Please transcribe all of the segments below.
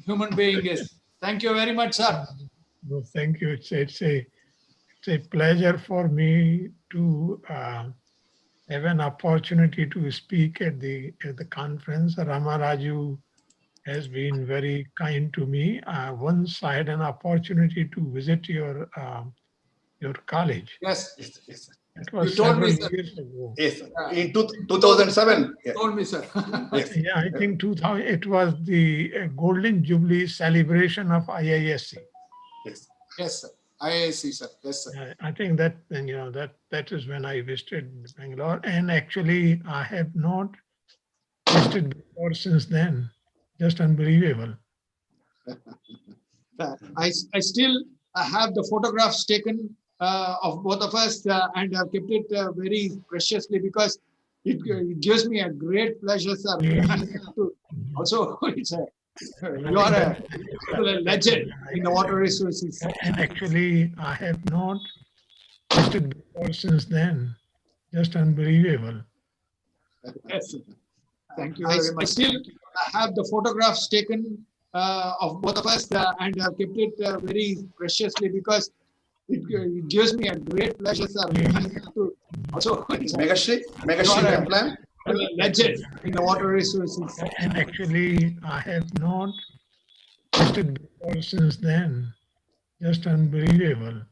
human being is. Thank you very much, sir. No, thank you. It's a pleasure for me to have an opportunity to speak at the conference. Ramaraju has been very kind to me. Once I had an opportunity to visit your college. Yes. Yes. It was You told me, several sir. years ago. Yes. In 2007. You told me, sir. Yes. Yeah, I think 2000. It was the Golden Jubilee celebration of IISc. Yes. Yes, sir. IISc, sir. Yes, sir. I think that that is when I visited Bangalore, and actually I have not visited before since then. Just unbelievable. I still have the photographs taken of both of us and have kept it very preciously because it gives me a great pleasure, sir. Also, you are a legend in the water resources. And actually I have not visited before since then. Just unbelievable. Yes, sir. Thank you very much. I still have the photographs taken of both of us and have kept it very preciously because it gives me a great pleasure, sir. Also, Megashri plan. a legend in the water resources. And actually I have not visited before since then. Just unbelievable.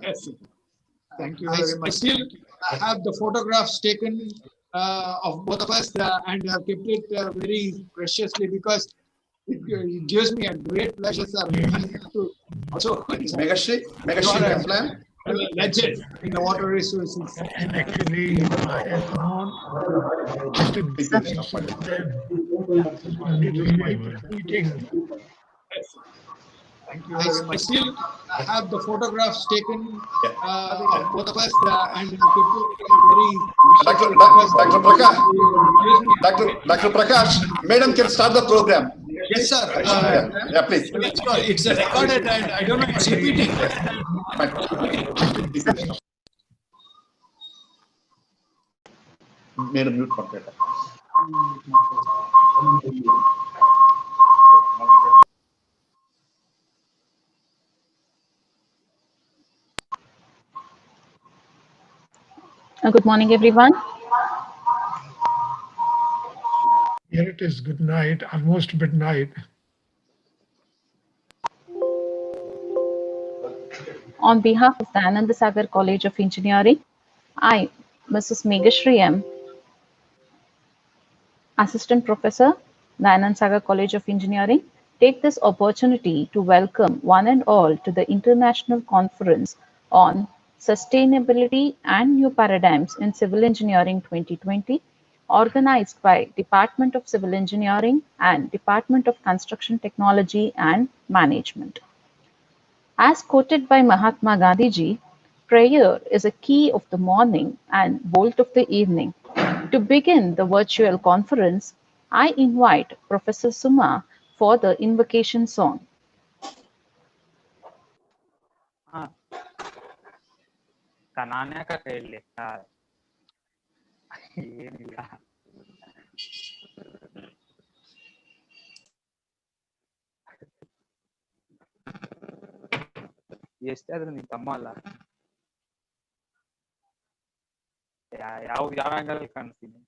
Yes, sir. Thank you very much. I still have the photographs taken of both of us and have kept it very preciously because it gives me a great pleasure, sir. Also, Megashri plan. a legend in the water resources. And actually I have not visited before since then. Unbelievable. Eating. Thank you very much. I still have the photographs taken of both of us and have kept it very Dr. Prakash. Dr. Prakash, Madam can start the program. Yes, sir. Yeah, please. It's recorded and I don't know, it's repeating. Madam, mute computer. Good morning, everyone. Here it is. Good night. Almost midnight. On behalf of the Ananda Sagar College of Engineering, I, Mrs. Megashri M, Assistant Professor, the Ananda Sagar College of Engineering, take this opportunity to welcome one and all to the International Conference on Sustainability and New Paradigms in Civil Engineering 2020, organized by Department of Civil Engineering and Department of Construction Technology and Management. As quoted by Mahatma Gandhi ji, prayer is a key of the morning and bolt of the evening. To begin the virtual conference, I invite Professor Suma for the invocation song. ಕನಾನ್ಯಾಕ ಕೈಲಿ ಏನಿಲ್ಲ ಎಷ್ಟಾದ್ರೂ ನಿನ್ ತಮ್ಮ ಅಲ್ಲ ಯಾವ angle ಕಾಣಿಸ್ತೀನಿ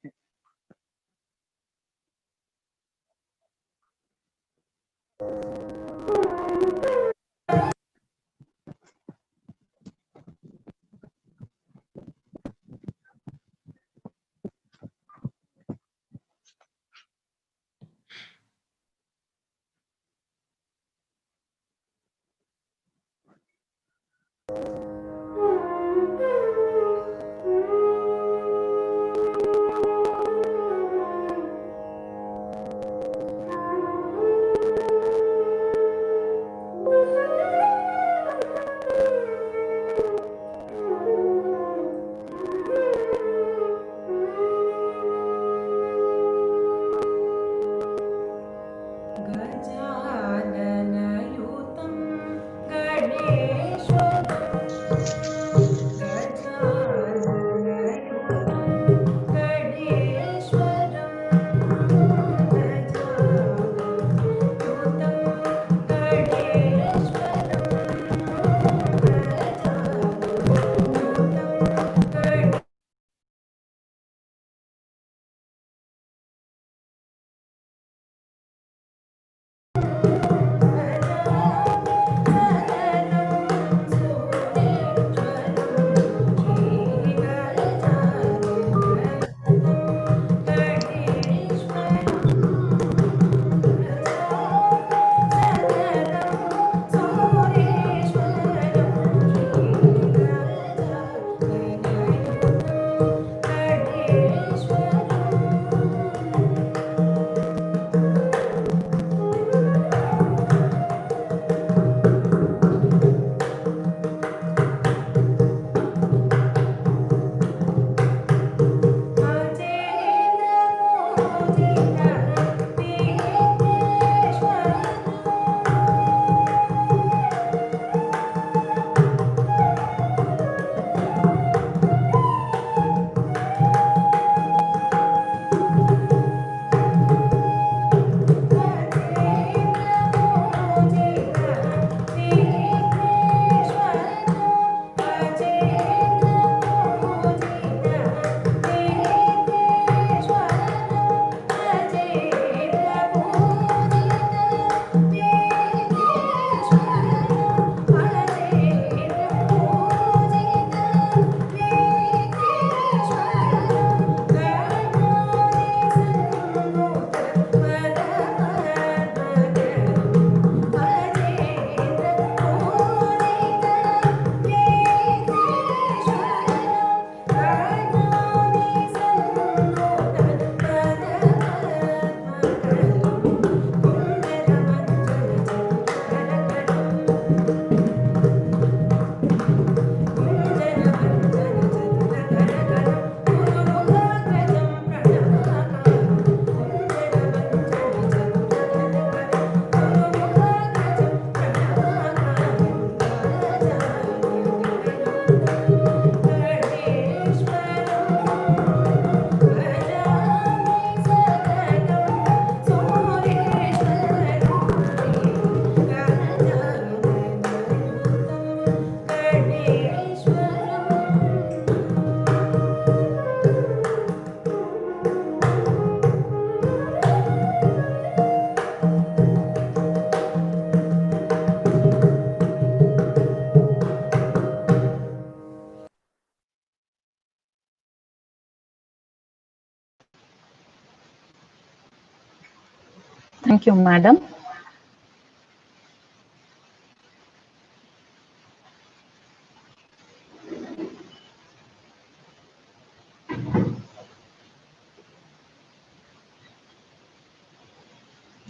Thank you, madam.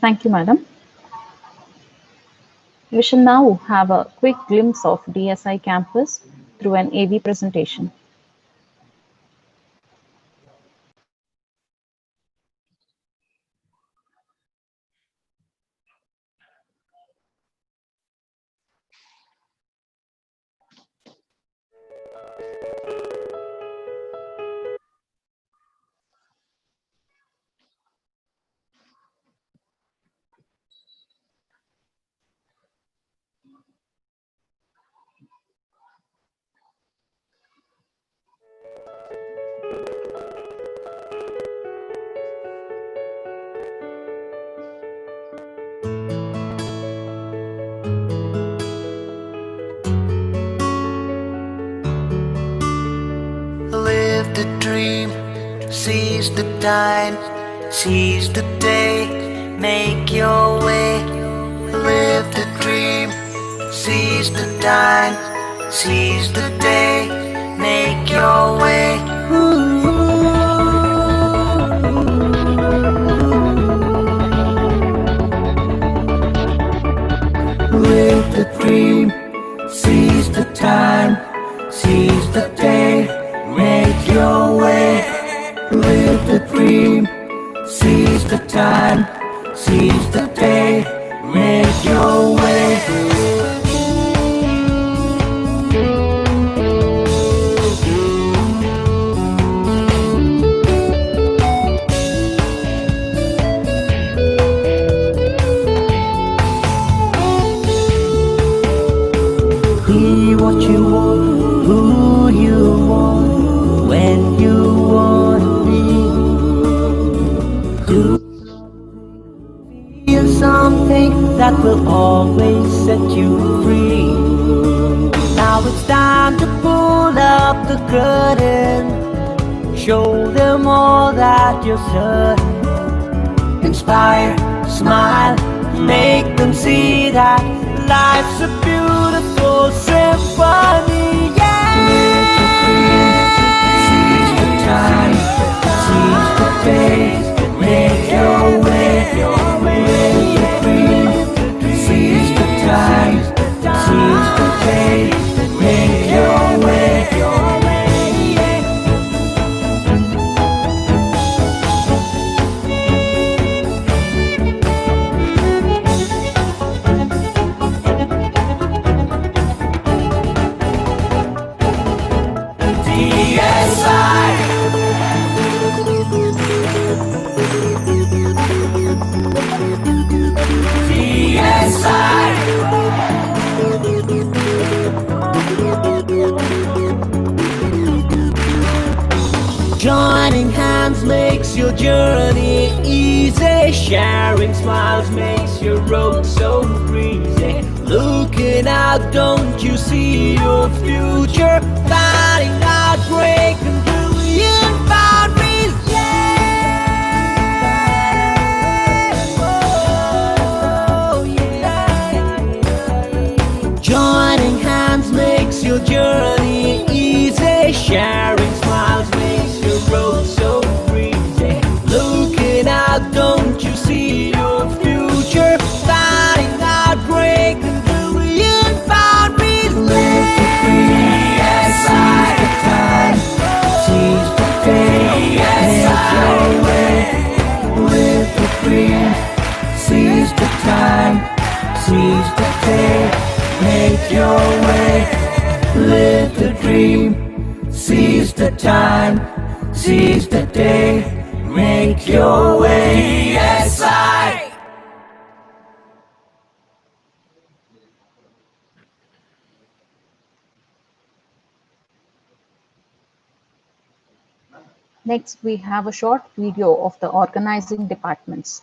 Thank you, madam. We shall now have a quick glimpse of DSI campus through an AV presentation. Live the dream, seize the time, seize the day, make your way. Live the dream, seize the time, seize the day, make your way. Live the dream, seize the time, seize the day, make your way. Live the dream, seize the time, seize the day, make your way. Be what you want, who you want, when you want to be. Do feel something that will always set you free. Now it's time to pull up the curtain, show them all that you're certain. Inspire, smile, make them see that life's a beautiful symphony. Yeah. Seize the time, seize the day, make your way. Live the dream, seize the time, seize the day, make your way. Joining hands makes your journey easy. Sharing smiles makes your road so breezy. Looking out, don't you see your future? Finding out, breaking through your boundaries. Oh, yeah. Joining hands makes your journey easy. Sharing smiles makes your road so breezy. Looking out, don't you see your future? Finding out, breaking through your boundaries. Live the dream, seize the time, seize the day, make your way. Live the dream, seize the time, seize the day, make your way. Live the dream, seize the time, seize the day, make your way. Yes, I. Next, we have a short video of the organizing departments.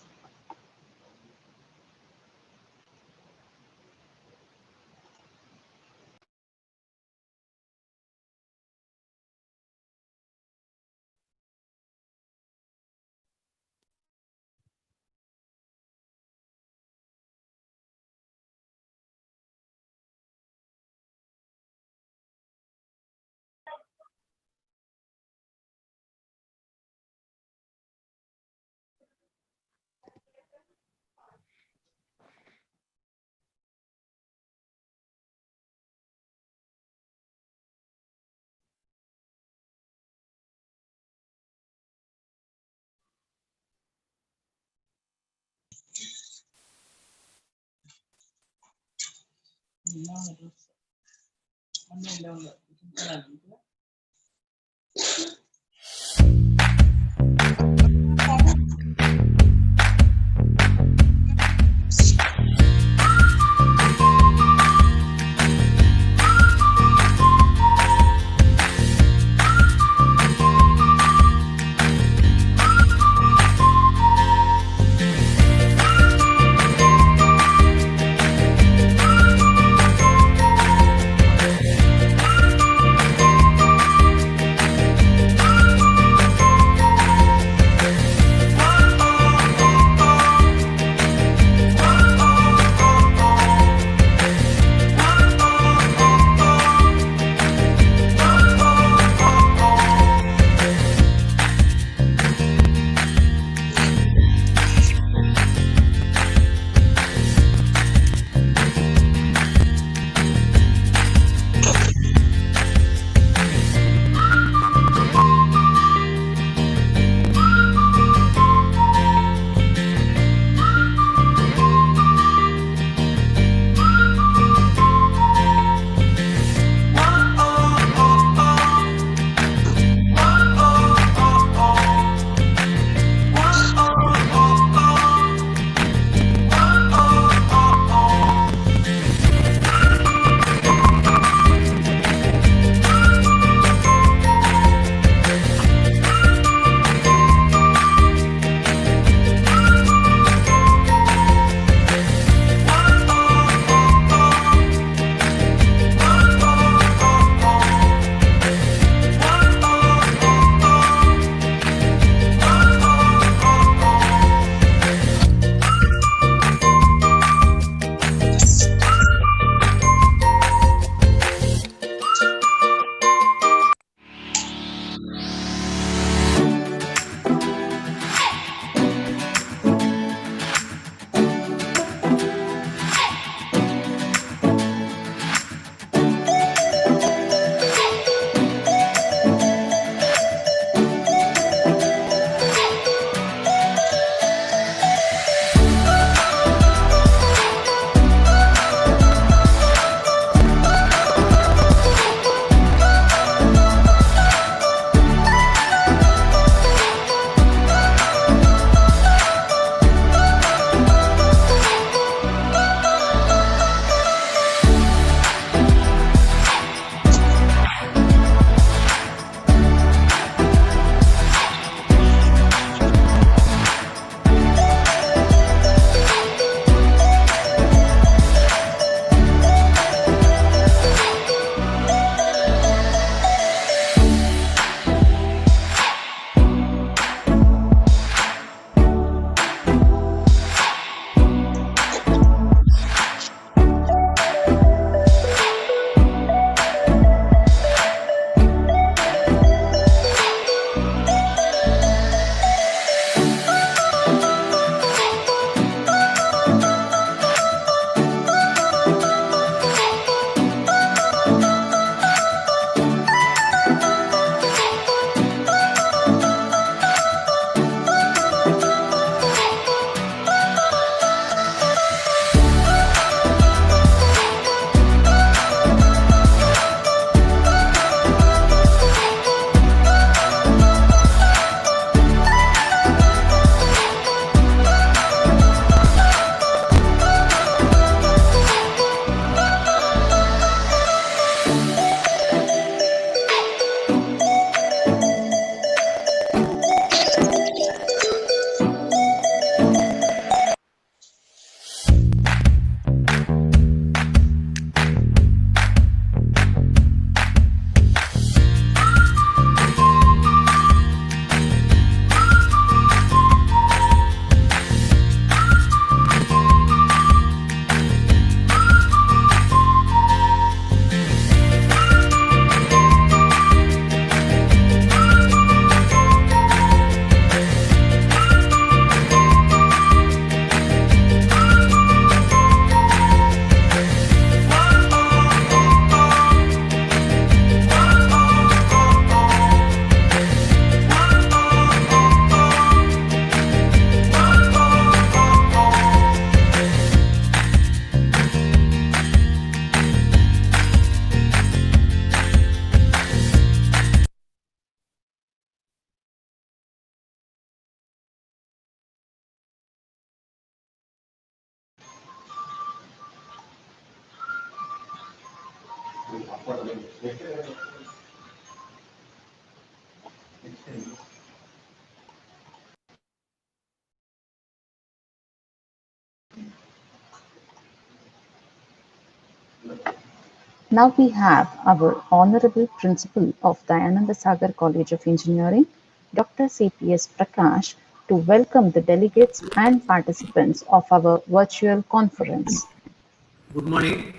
Now we have our Honorable Principal of Dayananda Sagar College of Engineering, Dr. CPS Prakash, to welcome the delegates and participants of our virtual conference. Good morning.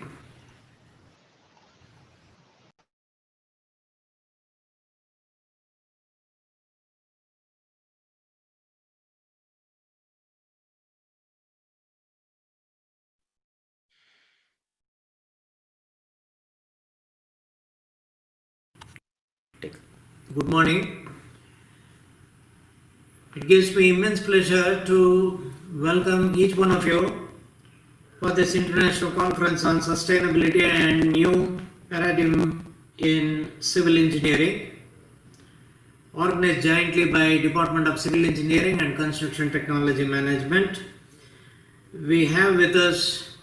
Good morning. It gives me immense pleasure to welcome each one of you for this international conference on sustainability and new paradigm in civil engineering, organized jointly by Department of Civil Engineering and Construction Technology Management. We have with us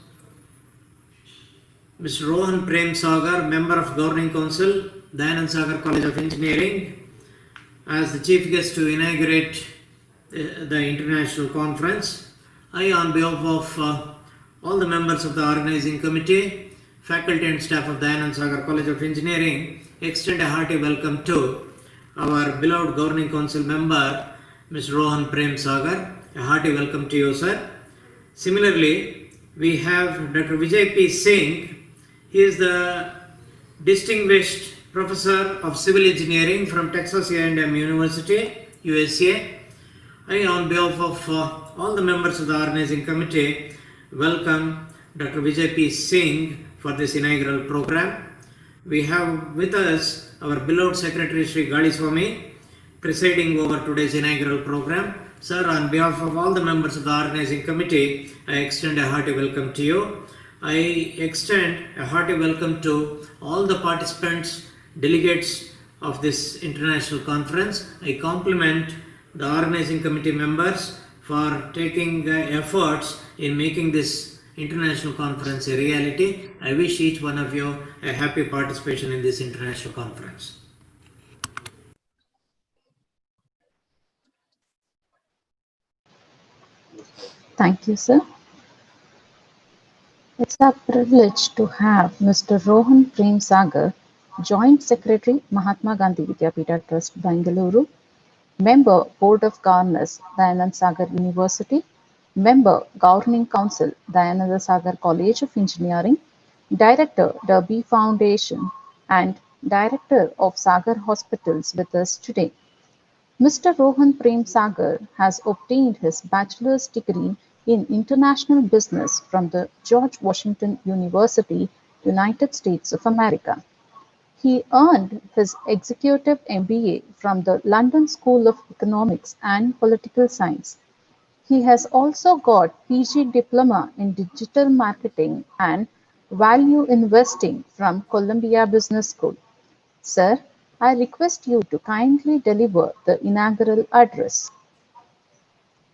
Mr. Rohan Prem Sagar, Member of Governing Council, Dayanand Sagar College of Engineering, as the chief guest to inaugurate the international conference. I, on behalf of all the members of the organizing committee, faculty and staff of Dayanand Sagar College of Engineering, extend a hearty welcome to our beloved Governing Council member, Mr. Rohan Prem Sagar. A hearty welcome to you, sir. Similarly, we have Dr. Vijay P. Singh. He is the distinguished professor of civil engineering from Texas A&M University, USA. I, on behalf of all the members of the organizing committee, welcome Dr. Vijay P. Singh for this inaugural program. We have with us our beloved Secretary Sri Gali Swami presiding over today's inaugural program. Sir, on behalf of all the members of the organizing committee, I extend a hearty welcome to you. I extend a hearty welcome to all the participants, delegates of this international conference. I compliment the organizing committee members for taking efforts in making this international conference a reality. I wish each one of you a happy participation in this international conference. Thank you, sir. It's our privilege to have Mr. Rohan Prem Sagar, Joint Secretary, Mahatma Gandhi Vidyapita Trust, Bangalore, Member, Board of Governors, Dayanand Sagar University, Member, Governing Council, Dayananda Sagar College of Engineering, Director, Derby Foundation, and Director of Sagar Hospitals with us today. Mr. Rohan Prem Sagar has obtained his bachelor's degree in international business from the George Washington University, United States of America. He earned his executive MBA from the London School of Economics and Political Science. He has also got PG Diploma in Digital Marketing and Value Investing from Columbia Business School. Sir, I request you to kindly deliver the inaugural address.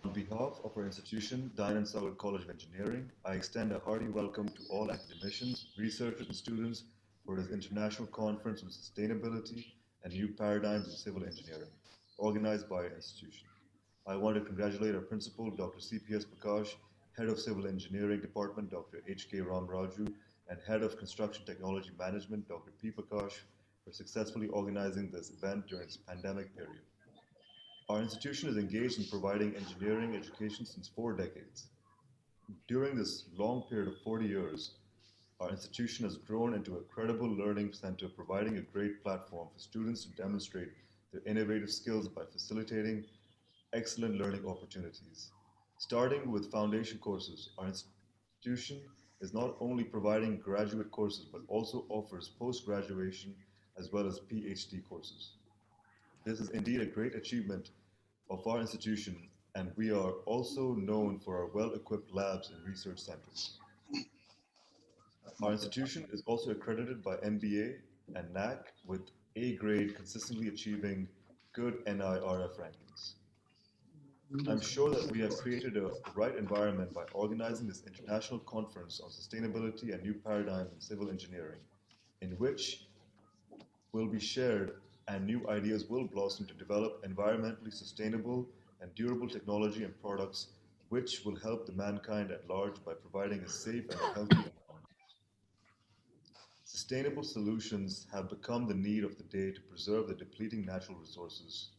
On behalf of our institution, Dayanand Sagar College of Engineering, I extend a hearty welcome to all academicians, researchers, and students for this international conference on sustainability and new paradigms in civil engineering, organized by our institution. I want to congratulate our principal, Dr. CPS Prakash, Head of Civil Engineering Department, Dr. H.K. Ramaraju, and Head of Construction Technology Management, Dr. P. Prakash, for successfully organizing this event during this pandemic period. Our institution is engaged in providing engineering education since 4 decades. During this long period of 40 years, our institution has grown into a credible learning center, providing a great platform for students to demonstrate their innovative skills by facilitating excellent learning opportunities. Starting with foundation courses, our institution is not only providing graduate courses but also offers post-graduation as well as PhD courses. This is indeed a great achievement of our institution, and we are also known for our well-equipped labs and research centers. Our institution is also accredited by NBA and NAC with A grade, consistently achieving good NIRF rankings. I'm sure that we have created the right environment by organizing this international conference on sustainability and new paradigms in civil engineering. in which will be shared and new ideas will blossom to develop environmentally sustainable and durable technology and products which will help the mankind at large by providing a safe and healthy environment. Sustainable solutions have become the need of the day to preserve the depleting natural resources.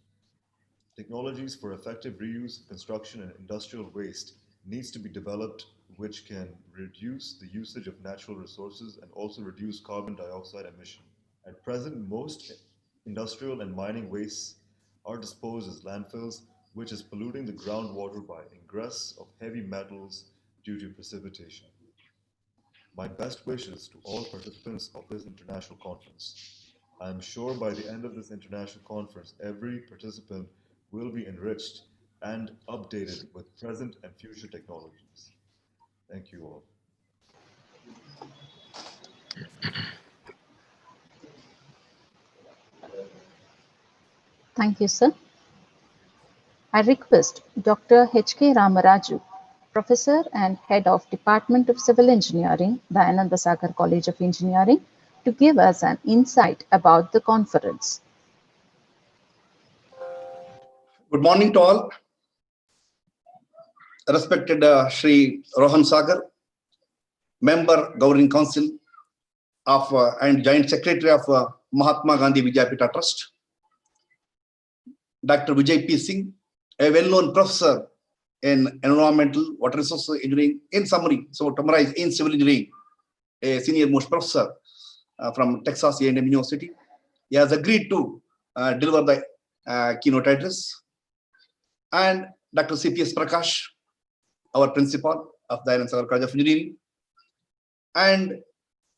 Technologies for effective reuse, construction, and industrial waste needs to be developed which can reduce the usage of natural resources and also reduce carbon dioxide emission. At present, most industrial and mining wastes are disposed as landfills, which is polluting the groundwater by ingress of heavy metals due to precipitation. My best wishes to all participants of this international conference. I am sure by the end of this international conference, every participant will be enriched and updated with present and future technologies. Thank you all. Thank you, sir. I request Dr. H.K. Ramaraju, Professor and Head of Department of Civil Engineering, Dayananda Sagar College of Engineering, to give us an insight about the conference. Good morning to all. Respected Shri Rohan Sagar, Member Governing Council of and Joint Secretary of Mahatma Gandhi Vidyapita Trust, Dr. Vijay P. Singh, a well-known professor in environmental water resource engineering, in summary, so to summarize, in civil engineering, a senior most professor from Texas A&M University. He has agreed to deliver the keynote address. And Dr. C.P.S. Prakash, our principal of the Dayananda Sagar College of Engineering, and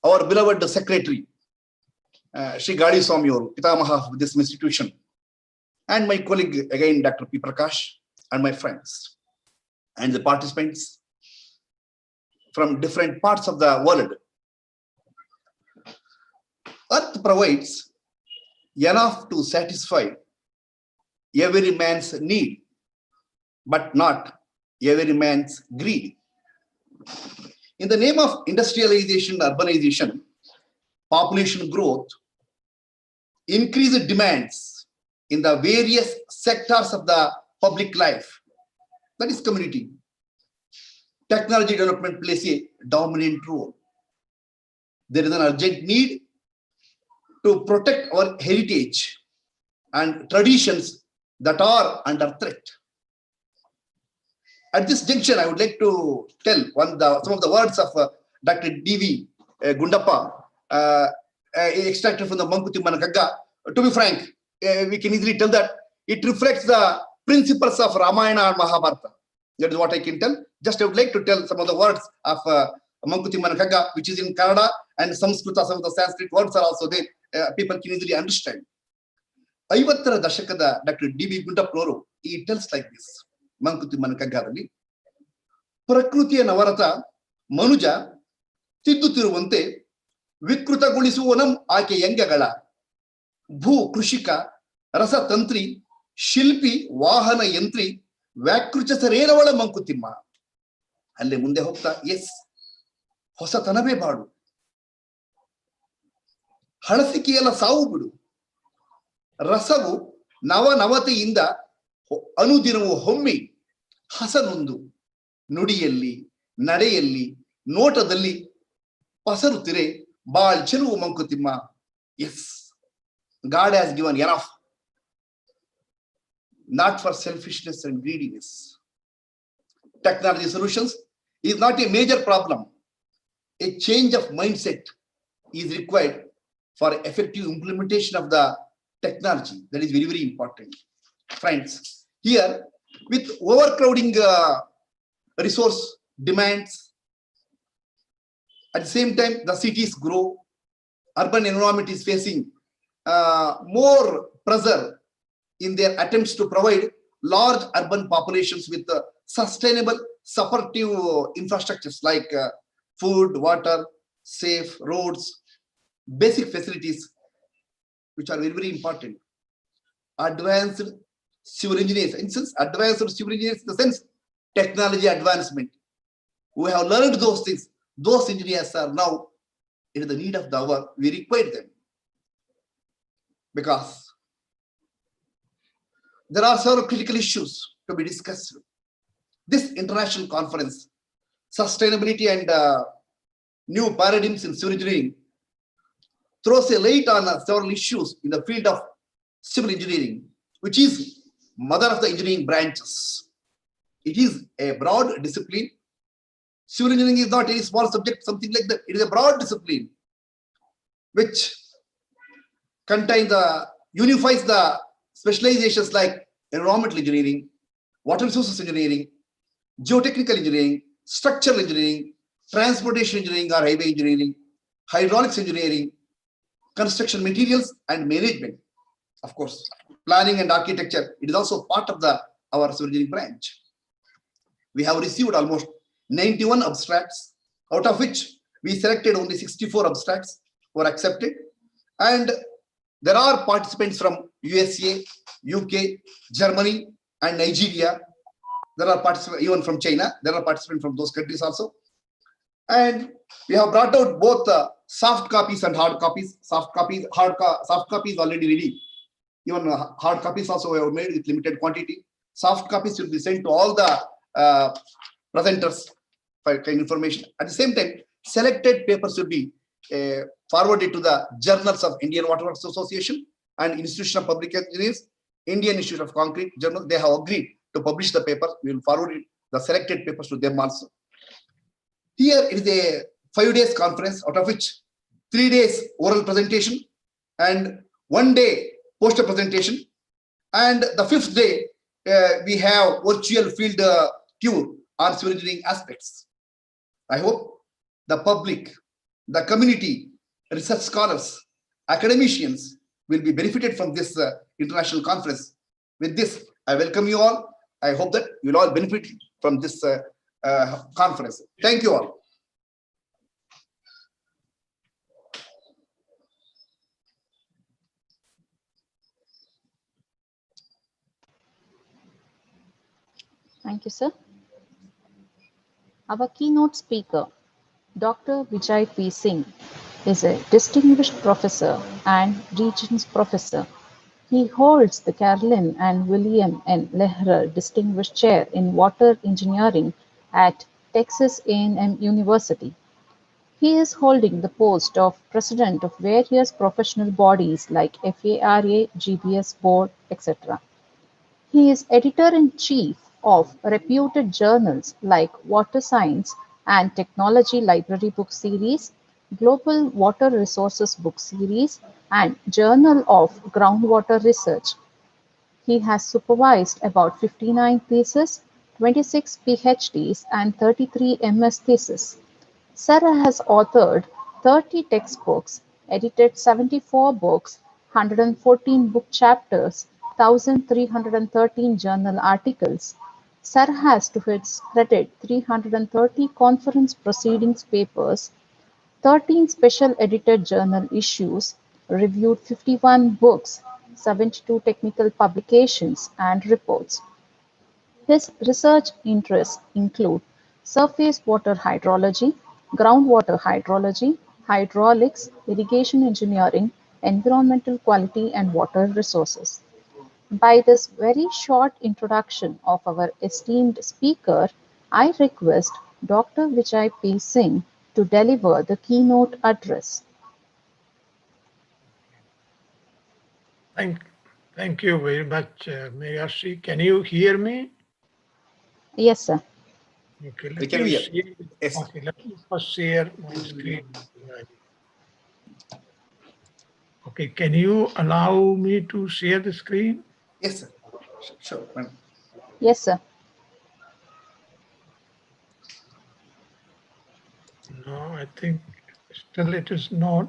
our beloved secretary, Shri Gadi Swami, Pitamaha of this institution, and my colleague again, Dr. P. Prakash, and my friends, and the participants from different parts of the world. Earth provides enough to satisfy every man's need, but not every man's greed. In the name of industrialization, urbanization, population growth, increased demands in the various sectors of the public life, that is community, technology development plays a dominant role. There is an urgent need to protect our heritage and traditions that are under threat. At this junction, I would like to tell some of the words of Dr. D.V. Gundappa, extracted from the Mankutimana Kagga. To be frank, we can easily tell that it reflects the principles of Ramayana and Mahabharata. That is what I can tell. Just I would like to tell some of the words of Mankutimana Kagga, which is in Kannada and Samskrita. Some of the Sanskrit words are also there. People can easily understand. 50ರ ದಶಕದ Dr. D.B. ಗುಂಡಪ್ಪನವರು he tells like this. ಮಂಕುತಿಮ್ಮನ ಕಗ್ಗದಲ್ಲಿ ಪ್ರಕೃತಿಯ ನವರತ ಮನುಜ ತಿದ್ದುತ್ತಿರುವಂತೆ ವಿಕೃತಗೊಳಿಸುವನಂ ಆಕೆ ಯಂಗಗಳ ಭೂ ಕೃಷಿಕ ರಸತಂತ್ರಿ ಶಿಲ್ಪಿ ವಾಹನ ಯಂತ್ರಿ ವ್ಯಾಕೃಚಸರೇನವಳ ಮಂಕುತಿಮ್ಮ. ಅಲ್ಲೇ ಮುಂದೆ ಹೋಗ್ತಾ ಎಸ್ ಹೊಸತನವೇ ಬಾಡು, ಹಳಸಿಕೆಯಲ್ಲ ಸಾವು ಬಿಡು, ರಸವು ನವನವತೆಯಿಂದ ಅನುದಿನವು ಹೊಮ್ಮಿ ಹಸನೊಂದು ನುಡಿಯಲ್ಲಿ ನಡೆಯಲ್ಲಿ ನೋಟದಲ್ಲಿ ಪಸರುತ್ತಿರೆ ಬಾಳ್ ಚೆಲುವು Mankutimma. Yes, God has given enough, not for selfishness and greediness. Technology solutions is not a major problem. A change of mindset is required for effective implementation of the technology. That is very, very important. Friends, here with overcrowding resource demands, at the same time the cities grow, urban environment is facing more pressure in their attempts to provide large urban populations with sustainable supportive infrastructures like food, water, safe roads, basic facilities which are very, very important. Advanced civil engineers, in sense, advanced civil engineers in the sense technology advancement. We have learned those things. Those engineers are now it is the need of the hour. We require them because there are several critical issues to be discussed. This international conference, sustainability and new paradigms in civil engineering, throws a light on several issues in the field of civil engineering, which is mother of the engineering branches. It is a broad discipline. Civil engineering is not any small subject, something like that. It is a broad discipline which contains unifies the specializations like environmental engineering, water resources engineering, geotechnical engineering, structural engineering, transportation engineering or highway engineering, hydraulics engineering, construction materials and management. Of course, planning and architecture, it is also part of our civil engineering branch. We have received almost 91 abstracts, out of which we selected only 64 abstracts were accepted. And there are participants from USA, UK, Germany, and Nigeria. There are participants even from China. There are participants from those countries also. And we have brought out both soft copies and hard copies. Soft copies already ready. Even hard copies also we have made with limited quantity. Soft copies will be sent to all the presenters for kind of information. At the same time, selected papers will be forwarded to the journals of Indian Water Works Association and Institution of Public Engineers, Indian Institute of Concrete journal. They have agreed to publish the paper. We will forward the selected papers to them also. Here it is a 5 days conference, out of which 3 days oral presentation and 1 day poster presentation. And the 5th day, we have virtual field tour on civil engineering aspects. I hope the public, the community, research scholars, academicians will be benefited from this international conference. With this, I welcome you all. I hope that you will all benefit from this conference. Thank you all. Thank you, sir. Our keynote speaker, Dr. Vijay P. Singh, is a distinguished professor and Regents Professor. He holds the Carolyn and William N. Lehrer Distinguished Chair in Water Engineering at Texas A&M University. He is holding the post of president of various professional bodies like FARA, GBS Board, etc. He is editor-in-chief of reputed journals like Water Science and Technology Library Book Series, Global Water Resources Book Series, and Journal of Groundwater Research. He has supervised about 59 theses, 26 PhDs, and 33 MS theses. Sarah has authored 30 textbooks, edited 74 books, 114 book chapters, 1,313 journal articles. Sarah has to its credit 330 conference proceedings papers, 13 special edited journal issues, reviewed 51 books, 72 technical publications, and reports. His research interests include surface water hydrology, groundwater hydrology, hydraulics, irrigation engineering, environmental quality, and water resources. By this very short introduction of our esteemed speaker, I request Dr. Vijay P. Singh to deliver the keynote address. Thank you very much, Mayashri. Can you hear me? Yes, sir. Okay, We can hear. Yes. Okay, let me first share my screen. Okay, can you allow me to share the screen? Yes, sir. Sure. Yes, sir. No, I think still it is not.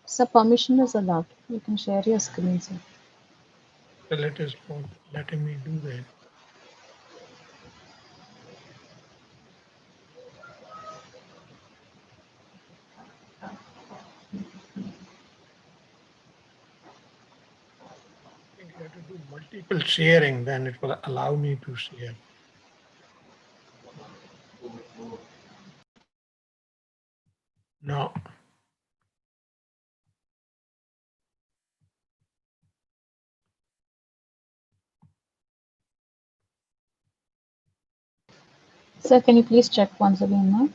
Sir, permission is allowed. You can share your screen, sir. Still it is not letting me do that. have to do multiple sharing, then it will allow me to share. No. Sir, can you please check once again now?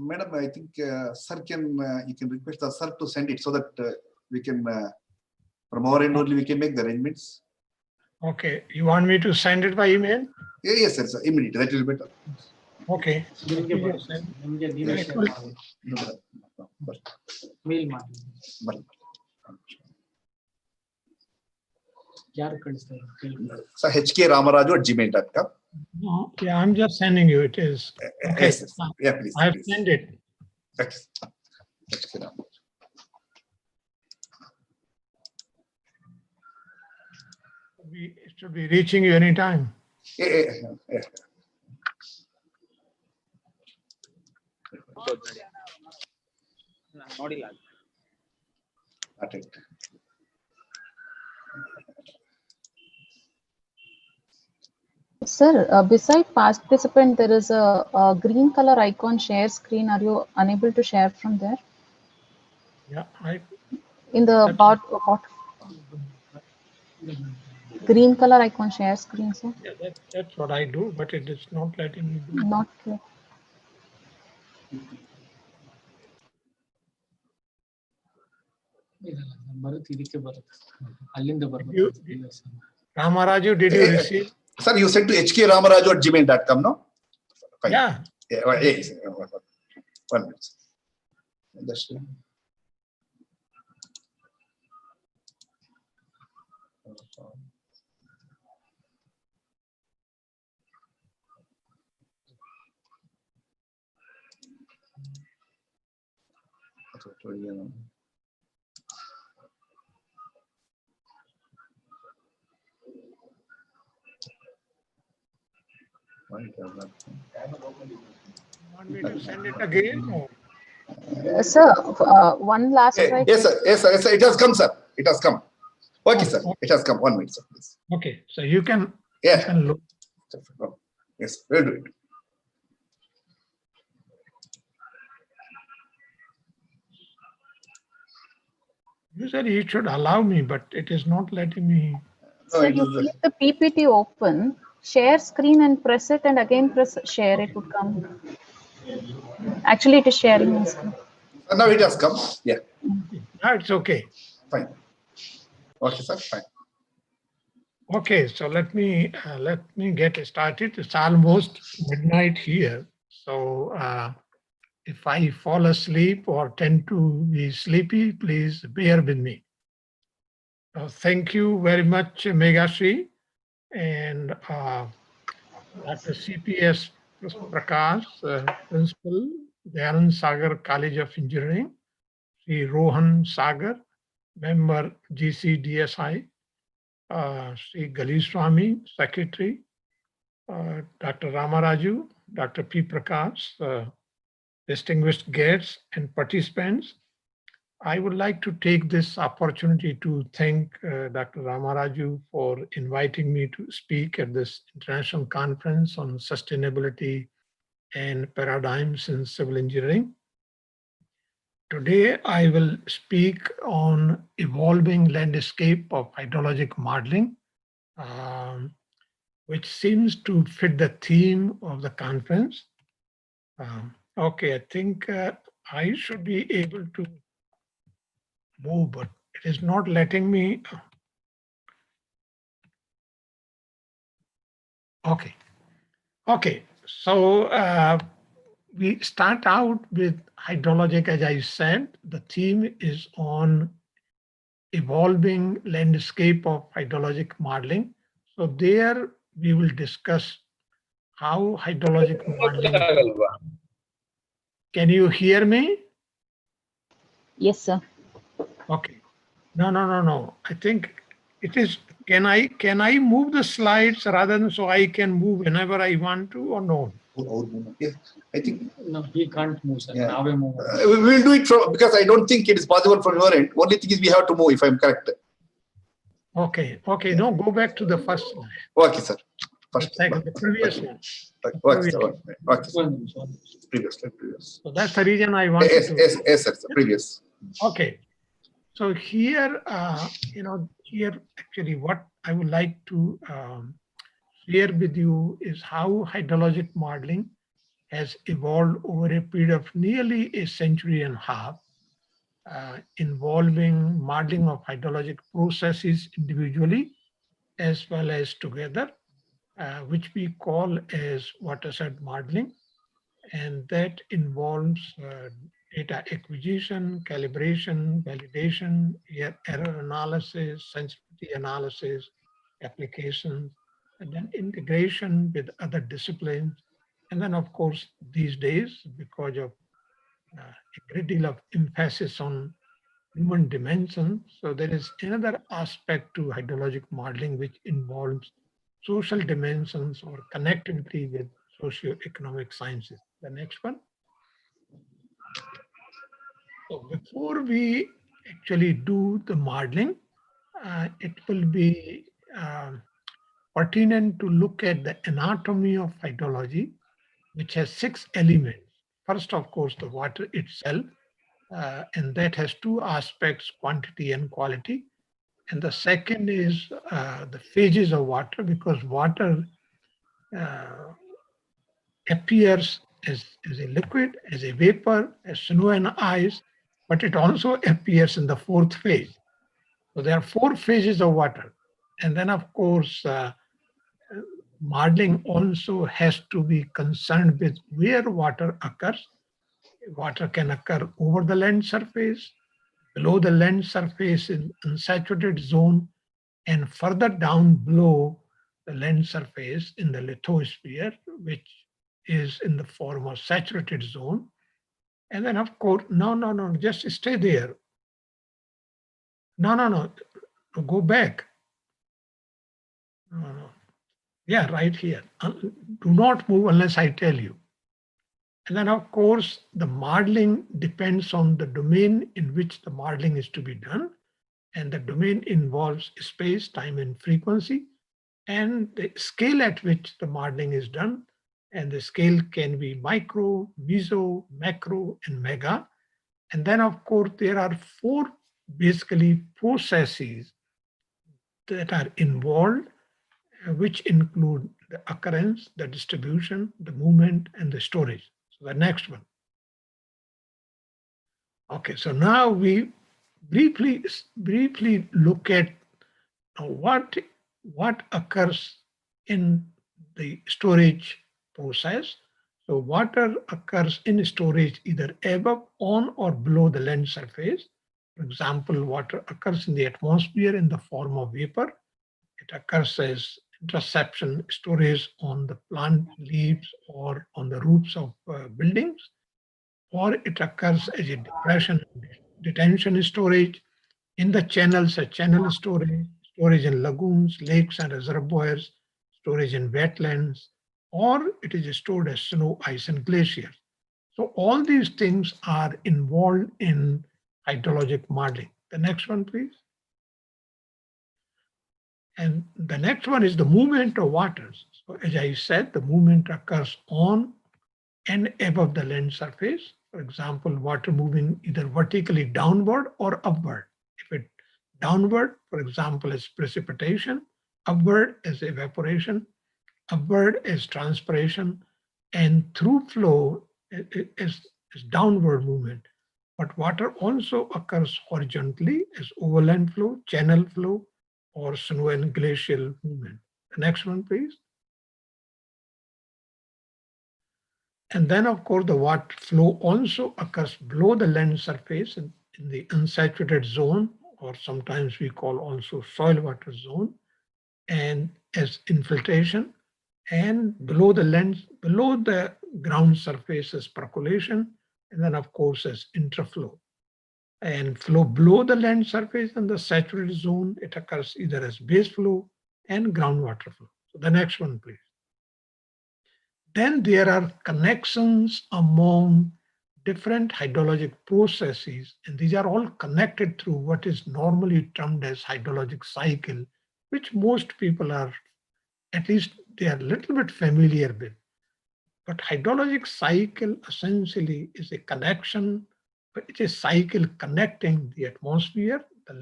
Madam, I think sir can you can request the sir to send it so that we can from our end only we can make the arrangements. Okay, you want me to send it by email? Yeah, yes, sir. Immediately, that will be better. Okay. So hkramaraju@gmail.com. No, yeah, I'm just sending you. It is. Okay. Yes, yes. Yeah, please. I've please. sent it. Thanks. HK Ramaraju. It should be reaching you anytime. Yeah. ನೋಡಿಲ್ಲ Got it. Sir, beside participant, there is a green color icon share screen. Are you unable to share from there? Yeah, In the about green color icon share screen, sir? yeah, that's what I do, but it is not letting me do. Not clear. Ramaraju, did you receive? Sir, you sent to hkramaraju@gmail.com, no? Fine. Yeah. Yes. 1 minute. That's it. Want me to send it again? Or? Sir, one last try. Yes, sir. Yes, sir. Yes, sir. It has come, sir. It has come. Okay, sir. It has come. 1 minute, sir, please. Okay, so you can, Yeah. you can look. Yes, we'll do it. Usually it should allow me, but it is not letting me. So you keep the PPT open, share screen and press it, and again press share, it would come. Actually, it is sharing my screen. Now it has come. Yeah. No, it's okay. Fine. Okay, sir. Fine. Okay, so let me get started. It's almost midnight here, so if I fall asleep or tend to be sleepy, please bear with me. Thank you very much, Megashri, and Dr. CPS Prakash, Principal, Dayanand Sagar College of Engineering, Sri Rohan Sagar, Member GCDSI, Sri Galiswamy, Secretary, Dr. Ramaraju, Dr. P. Prakash, distinguished guests and participants. I would like to take this opportunity to thank Dr. Ramaraju for inviting me to speak at this international conference on sustainability and paradigms in civil engineering. Today, I will speak on evolving landscape of hydrologic modeling, which seems to fit the theme of the conference. Okay, I think I should be able to move, but it is not letting me. Okay. So we start out with hydrologic, as I said. The theme is on evolving landscape of hydrologic modeling. So there we will discuss how hydrologic modeling. Can you hear me? Yes, sir. Okay. No. I think it is. Can I move the slides rather than so I can move whenever I want to or no? Yes, I think No, he can't move, sir. yeah. Now we move. We will do it from, because I don't think it is possible from your end. Only thing is we have to move, if I'm correct. Okay. No, go back to the first slide. Okay, sir. First, The previous one. okay, sir. Okay, sir. One minute, 1 minute. Previous. So that's the reason I wanted to. Yes, sir. Previous. Okay. So here, here actually what I would like to share with you is how hydrologic modeling has evolved over a period of nearly a century and a half, involving modeling of hydrologic processes individually as well as together, which we call as watershed modeling. And that involves data acquisition, calibration, validation, error analysis, sensitivity analysis, applications, and then integration with other disciplines. And then, of course, these days, because of a great deal of emphasis on human dimension, so there is another aspect to hydrologic modeling which involves social dimensions or connectivity with socio-economic sciences. The next one. So before we actually do the modeling, it will be pertinent to look at the anatomy of hydrology, which has 6 elements. First, of course, the water itself, and that has 2 aspects, quantity and quality. And the second is the phases of water, because water appears as a liquid, as a vapor, as snow and ice, but it also appears in the 4th phase. So there are 4 phases of water. And then, of course, modeling also has to be concerned with where water occurs. Water can occur over the land surface, below the land surface in unsaturated zone, and further down below the land surface in the lithosphere, which is in the form of saturated zone. And then, of course, no, just stay there. No, go back. No. Yeah, right here. Do not move unless I tell you. And then, of course, the modeling depends on the domain in which the modeling is to be done. And the domain involves space, time, and frequency, and the scale at which the modeling is done. And the scale can be micro, meso, macro, and mega. And then, of course, there are 4 basically processes that are involved, which include the occurrence, the distribution, the movement, and the storage. So the next one. Okay, so now we briefly look at what occurs in the storage process. So water occurs in storage either above, on, or below the land surface. For example, water occurs in the atmosphere in the form of vapor. It occurs as interception storage on the plant leaves or on the roofs of buildings, or it occurs as a detention storage in the channels, a channel storage in lagoons, lakes, and reservoirs, storage in wetlands, or it is stored as snow, ice, and glaciers. So all these things are involved in hydrologic modeling. The next one, please. And the next one is the movement of waters. So as I said, the movement occurs on and above the land surface. For example, water moving either vertically downward or upward. If it downward, for example, is precipitation, upward is evaporation, upward is transpiration, and through flow is downward movement. But water also occurs horizontally as overland flow, channel flow, or snow and glacial movement. The next one, please. And then, of course, the water flow also occurs below the land surface in the unsaturated zone, or sometimes we call also soil water zone, and as infiltration, and below the ground surface is percolation, and then of course is interflow. And flow below the land surface in the saturated zone, it occurs either as base flow and groundwater flow. So the next one, please. Then there are connections among different hydrologic processes, and these are all connected through what is normally termed as hydrologic cycle, which most people are, at least they are a little bit familiar with. But hydrologic cycle essentially is a connection, it's a cycle connecting the atmosphere, the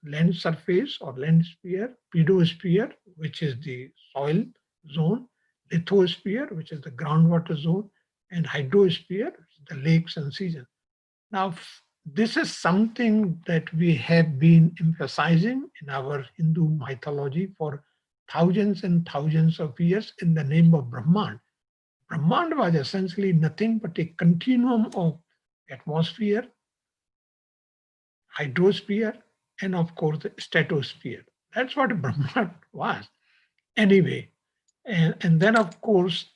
land surface or land sphere, pedosphere, which is the soil zone, lithosphere, which is the groundwater zone, and hydrosphere, which is the lakes and seas. Now, this is something that we have been emphasizing in our Hindu mythology for thousands and thousands of years in the name of Brahman. Brahman was essentially nothing but a continuum of atmosphere, hydrosphere, and of course the stratosphere. That's what Brahman was. Anyway, and then of course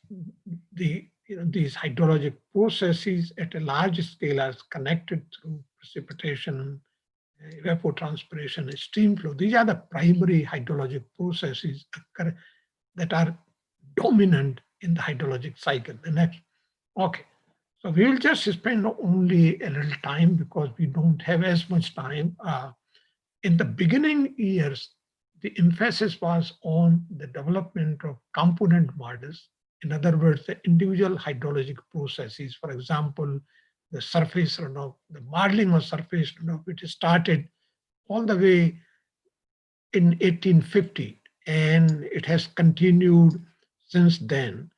these hydrologic processes at a large scale are connected through precipitation, evapotranspiration, stream flow. These are the primary hydrologic processes that are dominant in the hydrologic cycle. The next, okay. So we will just spend only a little time because we don't have as much time. In the beginning years, the emphasis was on the development of component models. In other words, the individual hydrologic processes, for example, the surface runoff, the modeling of surface runoff, which started all the way in 1850, and it has continued since then.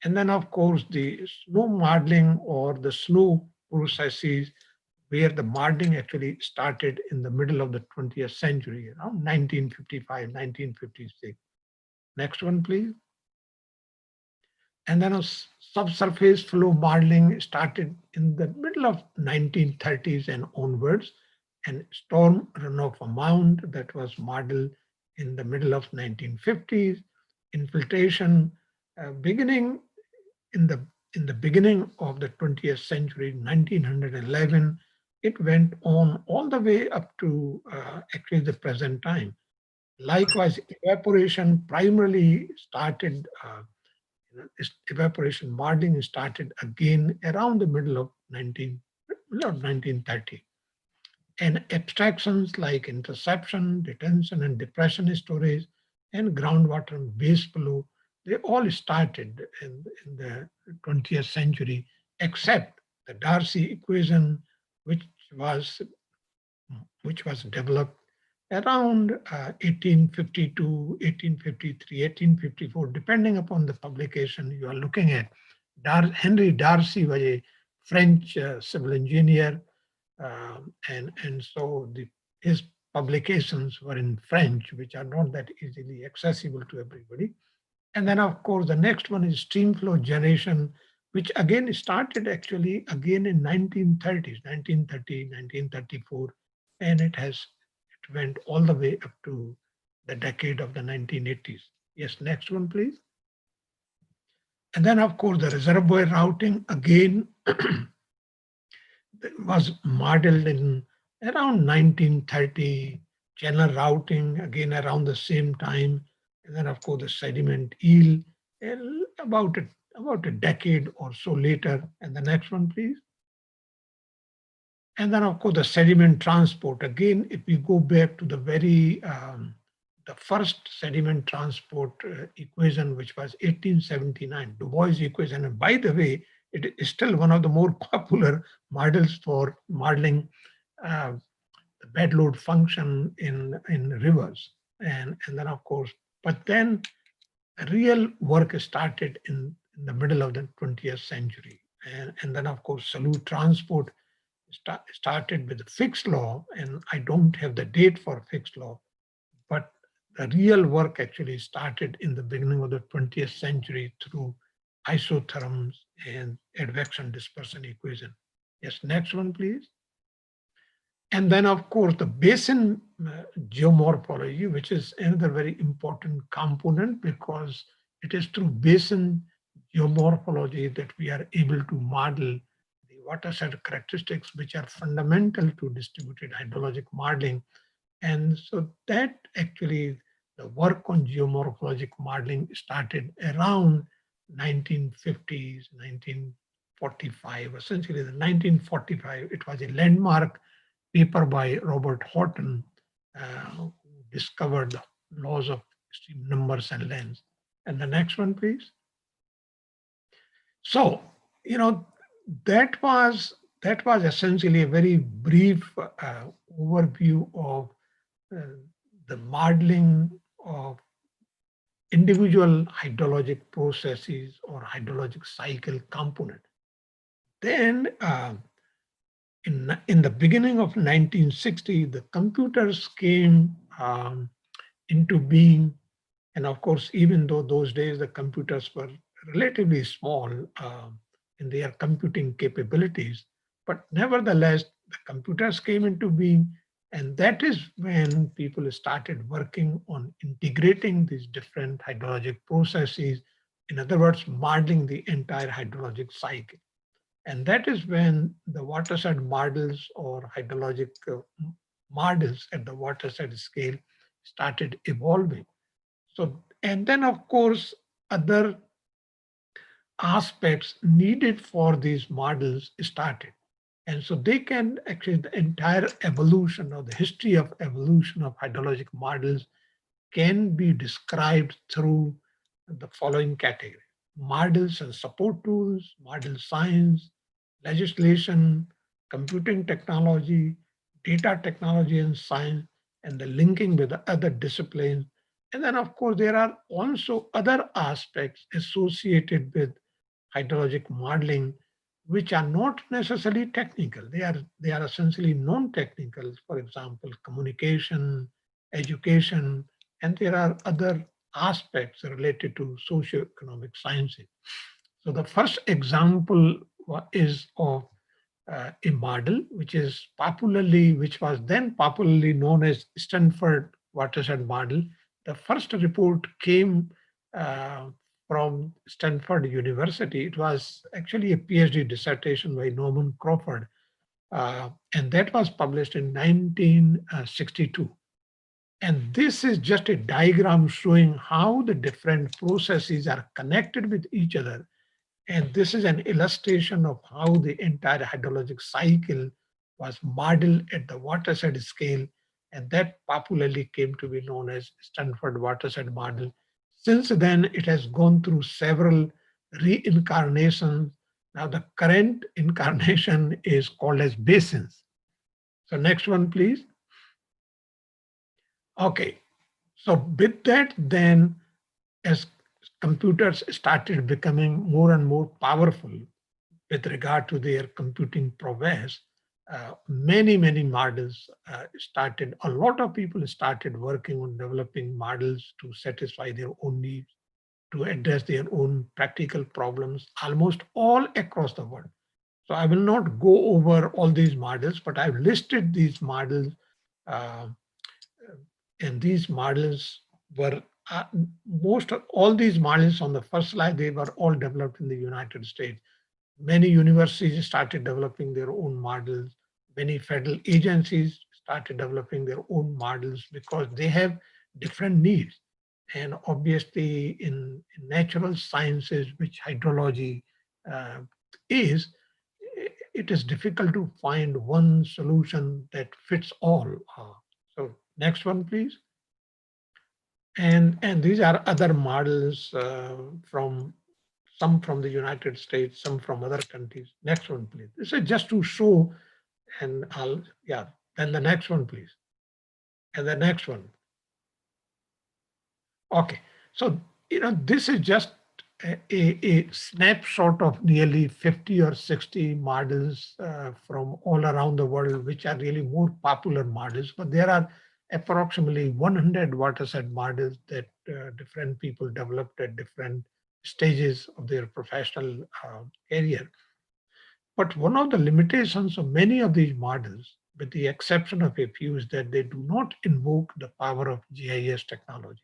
And then, of course, the snow modeling or the snow processes, where the modeling actually started in the middle of the 20th century, around 1955, 1956. Next one, please. And then a subsurface flow modeling started in the middle of 1930s and onwards, and storm runoff amount that was modeled in the middle of 1950s, infiltration beginning in the beginning of the 20th century, 1911, it went on all the way up to actually the present time. Likewise, evaporation primarily started, evaporation modeling started again around the middle of 1930. And abstractions like interception, detention, and depression storage, and groundwater and base flow, they all started in the 20th century, except the Darcy equation, which was developed around 1852, 1853, 1854, depending upon the publication you are looking at. Henry Darcy was a French civil engineer, and so his publications were in French, which are not that easily accessible to everybody. And then, of course, the next one is stream flow generation, which again started actually again in 1930s, 1930, 1934, and it went all the way up to the decade of the 1980s. Yes, next one, please. And then, of course, the reservoir routing again was modeled in around 1930, channel routing again around the same time, and then of course the sediment yield about a decade or so later. And the next one, please. And then of course the sediment transport. Again, if we go back to the the first sediment transport equation, which was 1879, Du Bois equation. And by the way, it is still one of the more popular models for modeling the bed load function in rivers. And then of course, but then real work started in the middle of the 20th century. And then of course, solute transport started with the Fick's law, and I don't have the date for Fick's law, but the real work actually started in the beginning of the 20th century through isotherms and advection dispersion equation. Yes, next one, please. And then, of course, the basin geomorphology, which is another very important component, because it is through basin geomorphology that we are able to model the watershed characteristics, which are fundamental to distributed hydrologic modeling. And so that actually the work on geomorphologic modeling started around 1950s, 1945, essentially the 1945. It was a landmark paper by Robert Horton, who discovered the laws of extreme numbers and lengths. And the next one, please. So, that was essentially a very brief overview of the modeling of individual hydrologic processes or hydrologic cycle component. Then in the beginning of 1960, the computers came into being. And of course, even though those days the computers were relatively small in their computing capabilities, but nevertheless, the computers came into being. And that is when people started working on integrating these different hydrologic processes. In other words, modeling the entire hydrologic cycle. And that is when the watershed models or hydrologic models at the watershed scale started evolving. So, and then of course, other aspects needed for these models started. And so they can actually, the entire evolution or the history of evolution of hydrologic models can be described through the following category: models and support tools, model science, legislation, computing technology, data technology and science, and the linking with the other disciplines. And then of course, there are also other aspects associated with hydrologic modeling, which are not necessarily technical. They are essentially non-technical. For example, communication, education, and there are other aspects related to socioeconomic sciences. So the first example is of a model which was then popularly known as Stanford watershed model. The first report came from Stanford University. It was actually a PhD dissertation by Norman Crawford, and that was published in 1962. And this is just a diagram showing how the different processes are connected with each other. And this is an illustration of how the entire hydrologic cycle was modeled at the watershed scale. And that popularly came to be known as Stanford watershed model. Since then, it has gone through several reincarnations. Now the current incarnation is called as basins. So next one, please. Okay, so with that, then as computers started becoming more and more powerful with regard to their computing prowess, many models started, a lot of people started working on developing models to satisfy their own needs, to address their own practical problems, almost all across the world. So I will not go over all these models, but I've listed these models, and these models were most of all these models on the first slide, they were all developed in the United States. Many universities started developing their own models. Many federal agencies started developing their own models because they have different needs. And obviously in natural sciences, which hydrology is, it is difficult to find one solution that fits all. So next one, please. And these are other models from some from the United States, some from other countries. Next one, please. This is just to show, and then the next one, please. And the next one. Okay, so, this is just a snapshot of nearly 50 or 60 models from all around the world, which are really more popular models, but there are approximately 100 watershed models that different people developed at different stages of their professional career. But one of the limitations of many of these models, with the exception of a few, is that they do not invoke the power of GIS technology.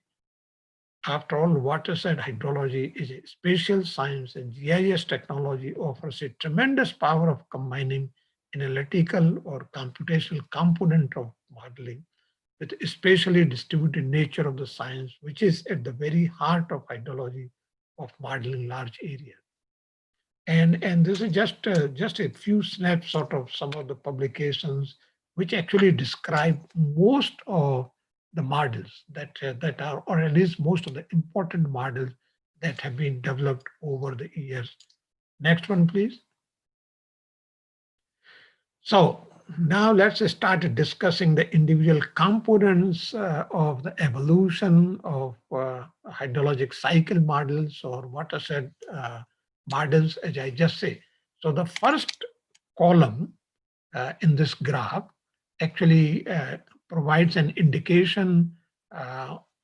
after all, watershed hydrology is a spatial science, and GIS technology offers a tremendous power of combining analytical or computational component of modeling with spatially distributed nature of the science, which is at the very heart of hydrology of modeling large areas. And this is just a few snapshots of some of the publications which actually describe most of the models that are, or at least most of the important models that have been developed over the years. Next one, please. So now let's start discussing the individual components of the evolution of hydrologic cycle models or watershed models, as I just say. So the first column in this graph actually provides an indication,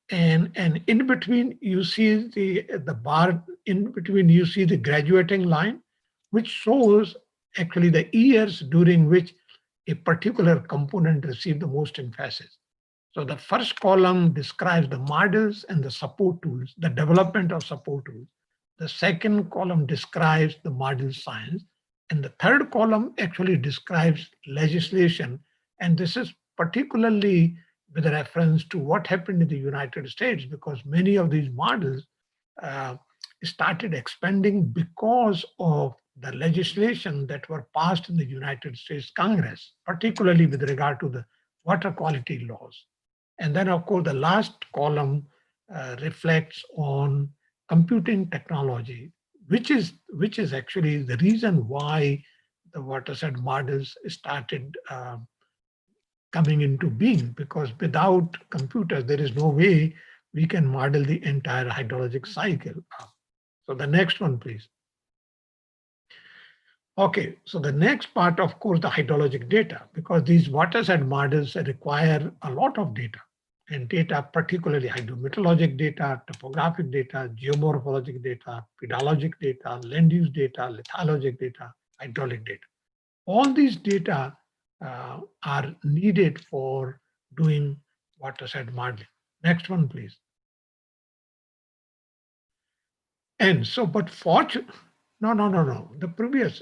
and in between you see the bar, in between you see the graduating line, which shows actually the years during which a particular component received the most emphasis. So the first column describes the models and the support tools, the development of support tools. The second column describes the model science. And the third column actually describes legislation. And this is particularly with reference to what happened in the United States, because many of these models started expanding because of the legislation that were passed in the United States Congress, particularly with regard to the water quality laws. And then, of course, the last column reflects on computing technology, which is actually the reason why the watershed models started coming into being, because without computers, there is no way we can model the entire hydrologic cycle. So the next one, please. Okay, so the next part, of course, the hydrologic data, because these watershed models require a lot of data, and data, particularly hydrometeorologic data, topographic data, geomorphologic data, pedologic data, land use data, lithologic data, hydraulic data. All these data are needed for doing watershed modeling. Next one, please. And so, but fortunately, no, the previous,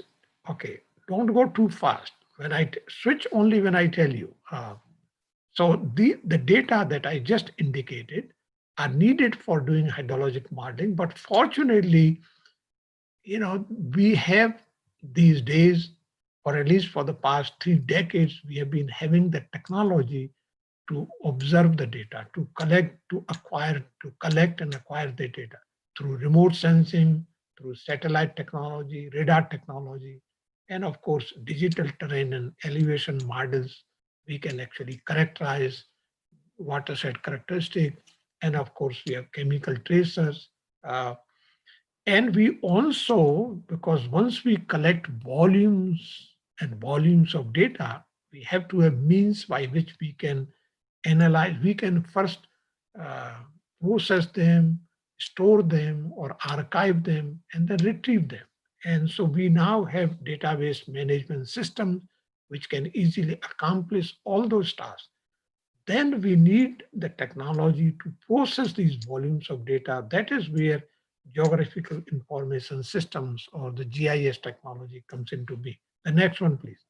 okay, don't go too fast. When I switch only when I tell you. So the data that I just indicated are needed for doing hydrologic modeling, but fortunately, we have these days, or at least for the past 3 decades, we have been having the technology to observe the data, to collect and acquire the data through remote sensing, through satellite technology, radar technology, and of course, digital terrain and elevation models. We can actually characterize watershed characteristic. And of course, we have chemical tracers. And we also, because once we collect volumes and volumes of data, we have to have means by which we can analyze. We can first process them, store them, or archive them, and then retrieve them. And so we now have database management systems which can easily accomplish all those tasks. Then we need the technology to process these volumes of data. That is where geographical information systems or the GIS technology comes into being. The next one, please.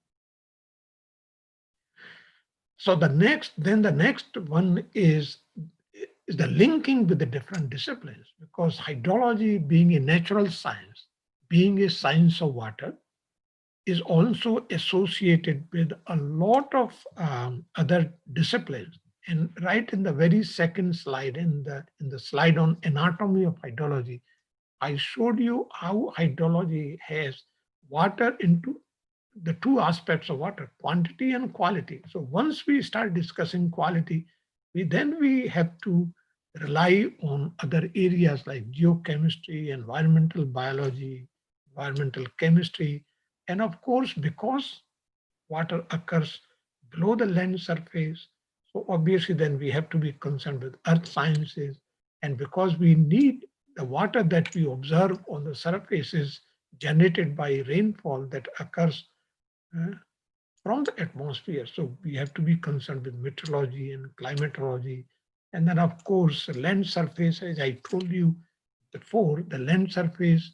So the next one is the linking with the different disciplines, because hydrology, being a natural science, being a science of water, is also associated with a lot of other disciplines. And right in the very second slide, in the slide on anatomy of hydrology, I showed you how hydrology has water into the two aspects of water, quantity and quality. So once we start discussing quality, we have to rely on other areas like geochemistry, environmental biology, environmental chemistry, and of course, because water occurs below the land surface, so obviously then we have to be concerned with earth sciences. And because we need the water that we observe on the surface is generated by rainfall that occurs from the atmosphere. So we have to be concerned with meteorology and climatology And then of course, land surface, as I told you before, the land surface,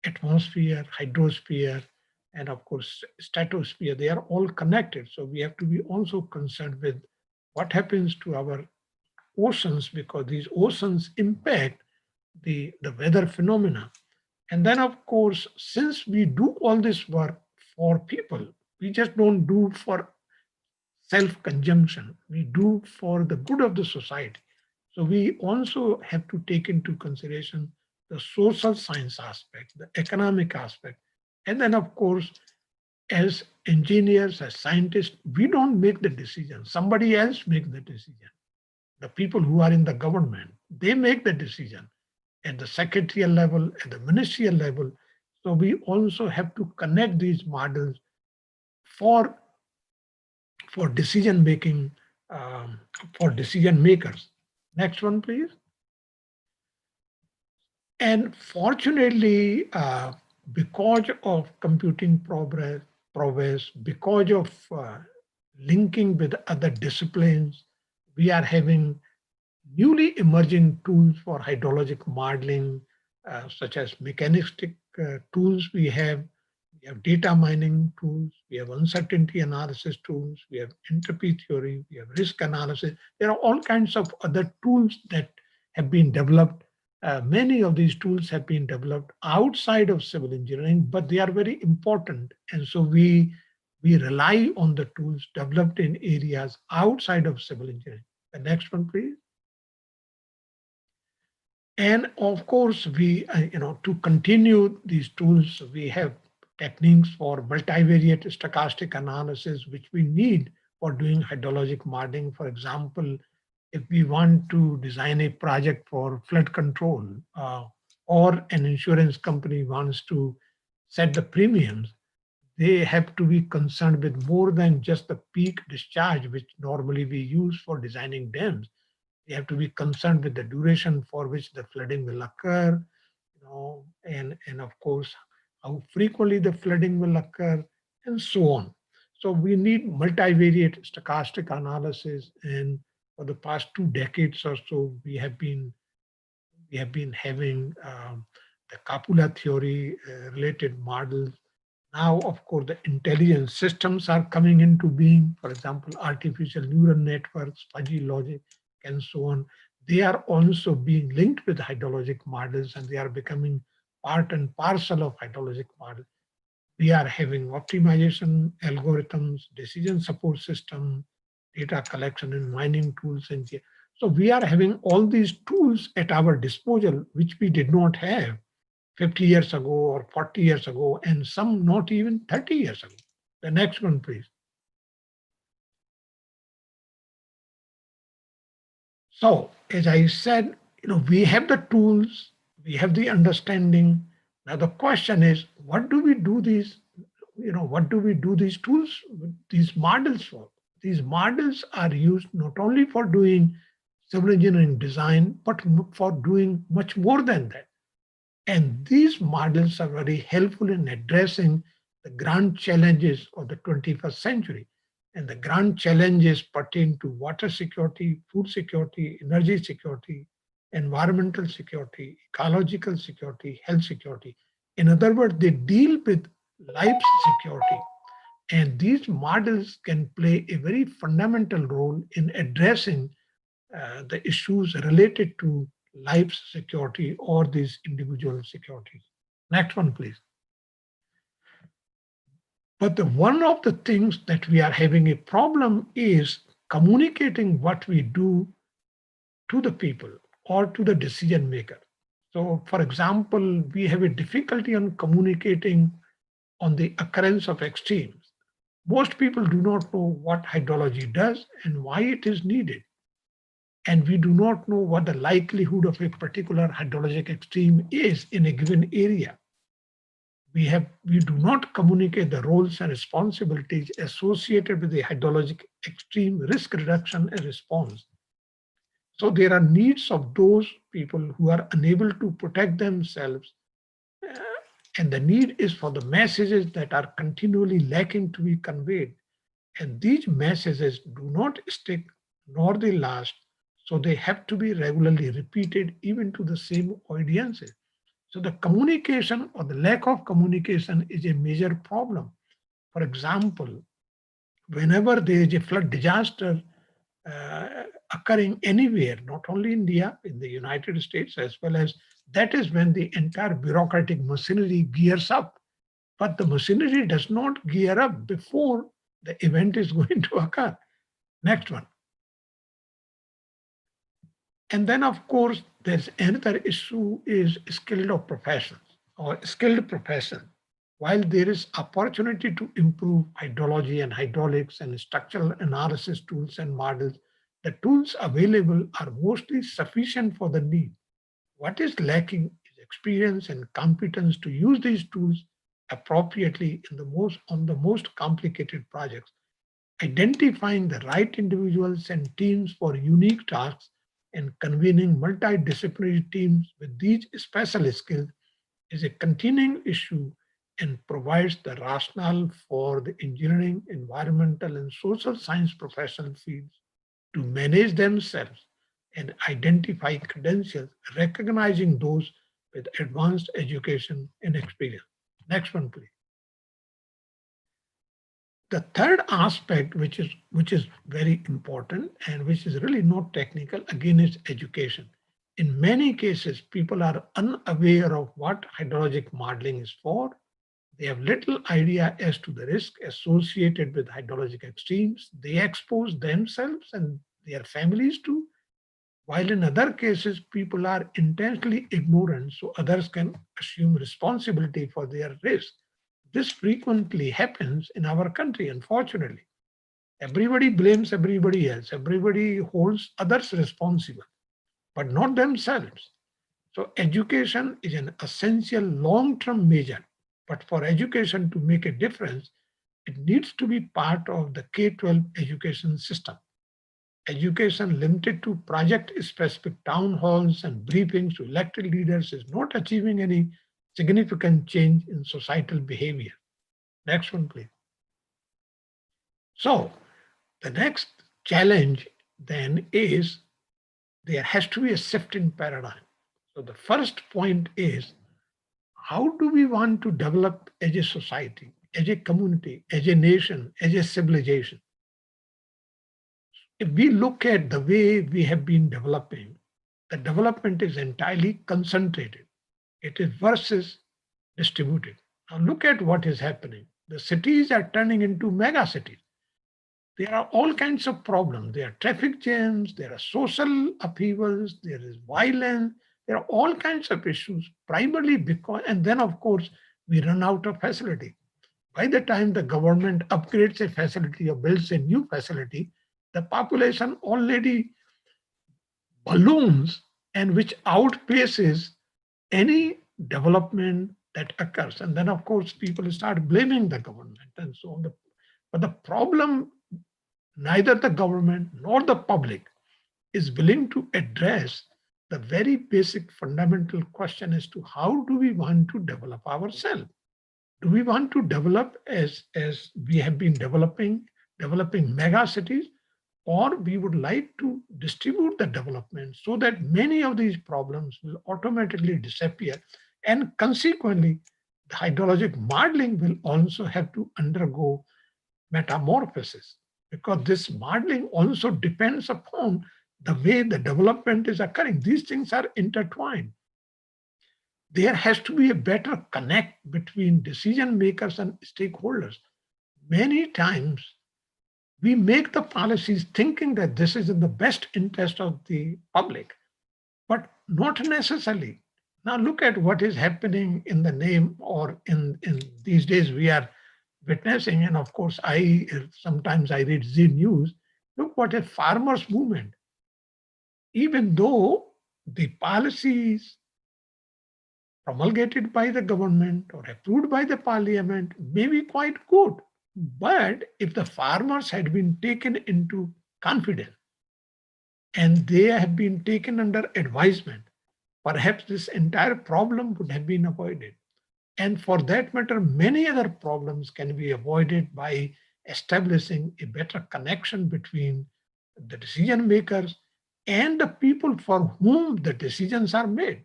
atmosphere, hydrosphere, and of course, stratosphere, they are all connected. So we have to be also concerned with what happens to our oceans, because these oceans impact the weather phenomena. And then of course, since we do all this work for people, we just don't do for self-consumption, we do for the good of the society. So we also have to take into consideration the social science aspect, the economic aspect. And then of course, as engineers, as scientists, we don't make the decision. Somebody else makes the decision. The people who are in the government, they make the decision at the secretarial level, at the ministerial level. So we also have to connect these models for decision making, for decision makers. Next one, please. And fortunately, because of computing progress, because of linking with other disciplines, we are having newly emerging tools for hydrologic modeling, such as mechanistic tools we have data mining tools, we have uncertainty analysis tools, we have entropy theory, we have risk analysis. There are all kinds of other tools that have been developed. Many of these tools have been developed outside of civil engineering, but they are very important. And so we rely on the tools developed in areas outside of civil engineering. The next one, please. And of course, we, to continue these tools, we have techniques for multivariate stochastic analysis, which we need for doing hydrologic modeling. For example, if we want to design a project for flood control, or an insurance company wants to set the premiums, they have to be concerned with more than just the peak discharge, which normally we use for designing dams. They have to be concerned with the duration for which the flooding will occur, and of course, how frequently the flooding will occur, and so on. So we need multivariate stochastic analysis, and for the past 2 decades or so, we have been having the Kapula theory related models. Now, of course, the intelligence systems are coming into being. For example, artificial neural networks, fuzzy logic, and so on. They are also being linked with hydrologic models, and they are becoming part and parcel of hydrologic model. We are having optimization algorithms, decision support system, data collection and mining tools. And so we are having all these tools at our disposal, which we did not have 50 years ago or 40 years ago, and some not even 30 years ago. The next one, please. So as I said, we have the tools, we have the understanding. Now the question is, what do we do these, what do we do these tools, these models for? These models are used not only for doing civil engineering design, but for doing much more than that. And these models are very helpful in addressing the grand challenges of the 21st century. And the grand challenges pertain to water security, food security, energy security, environmental security, ecological security, health security. In other words, they deal with life security. And these models can play a very fundamental role in addressing the issues related to life security or these individual securities. Next one, please. But one of the things that we are having a problem is communicating what we do to the people or to the decision maker. So for example, we have a difficulty on communicating on the occurrence of extremes. Most people do not know what hydrology does and why it is needed. And we do not know what the likelihood of a particular hydrologic extreme is in a given area. We do not communicate the roles and responsibilities associated with the hydrologic extreme risk reduction and response. So there are needs of those people who are unable to protect themselves, and the need is for the messages that are continually lacking to be conveyed. And these messages do not stick nor the last, so they have to be regularly repeated even to the same audiences. So the communication or the lack of communication is a major problem. For example, whenever there is a flood disaster occurring anywhere, not only India, in the United States as well as, that is when the entire bureaucratic machinery gears up. But the machinery does not gear up before the event is going to occur. Next one. And then, of course, there's another issue is skilled of professions or skilled profession. While there is opportunity to improve hydrology and hydraulics and structural analysis tools and models, the tools available are mostly sufficient for the need. What is lacking is experience and competence to use these tools appropriately on the most complicated projects. Identifying the right individuals and teams for unique tasks and convening multidisciplinary teams with these special skills is a continuing issue and provides the rationale for the engineering, environmental, and social science professional fields to manage themselves and identify credentials, recognizing those with advanced education and experience. Next one, please. The third aspect, which is very important and which is really not technical, again, is education. In many cases, people are unaware of what hydrologic modeling is for. They have little idea as to the risk associated with hydrologic extremes. They expose themselves and their families to, while in other cases, people are intentionally ignorant so others can assume responsibility for their risk. This frequently happens in our country, unfortunately. Everybody blames everybody else. Everybody holds others responsible, but not themselves. So education is an essential long-term measure. But for education to make a difference, it needs to be part of the K-12 education system. Education limited to project-specific town halls and briefings to elected leaders is not achieving any significant change in societal behavior. Next one, please. So the next challenge then is there has to be a shift in paradigm. So the first point is, how do we want to develop as a society, as a community, as a nation, as a civilization? If we look at the way we have been developing, the development is entirely concentrated. It is versus distributed. Now look at what is happening. The cities are turning into mega cities. There are all kinds of problems. There are traffic jams, there are social upheavals, there is violence, there are all kinds of issues, primarily because, and then of course, we run out of facility. By the time the government upgrades a facility or builds a new facility, the population already balloons and which outpaces any development that occurs. And then of course, people start blaming the government and so on. But the problem, neither the government nor the public is willing to address the very basic fundamental question as to how do we want to develop ourselves? Do we want to develop as we have been developing mega cities, or we would like to distribute the development so that many of these problems will automatically disappear, and consequently, the hydrologic modeling will also have to undergo metamorphosis, because this modeling also depends upon the way the development is occurring. These things are intertwined. There has to be a better connect between decision makers and stakeholders. Many times we make the policies thinking that this is in the best interest of the public, but not necessarily. Now look at what is happening in the name, or in these days we are witnessing, and of course sometimes I read Z News. Look what a farmers movement. Even though the policies promulgated by the government or approved by the parliament may be quite good, but if the farmers had been taken into confidence and they have been taken under advisement, perhaps this entire problem would have been avoided. And for that matter, many other problems can be avoided by establishing a better connection between the decision makers, and the people for whom the decisions are made.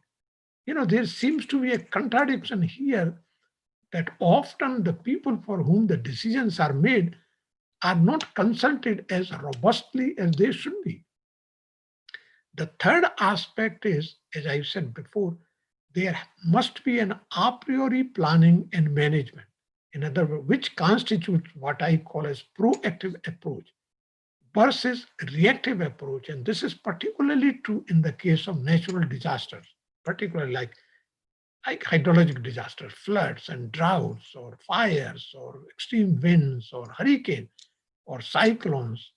There seems to be a contradiction here that often the people for whom the decisions are made are not consulted as robustly as they should be. The third aspect is, as I said before, there must be an a priori planning and management. In other words, which constitutes what I call as proactive approach versus reactive approach. And this is particularly true in the case of natural disasters, particularly like hydrologic disasters, floods and droughts or fires or extreme winds or hurricane or cyclones.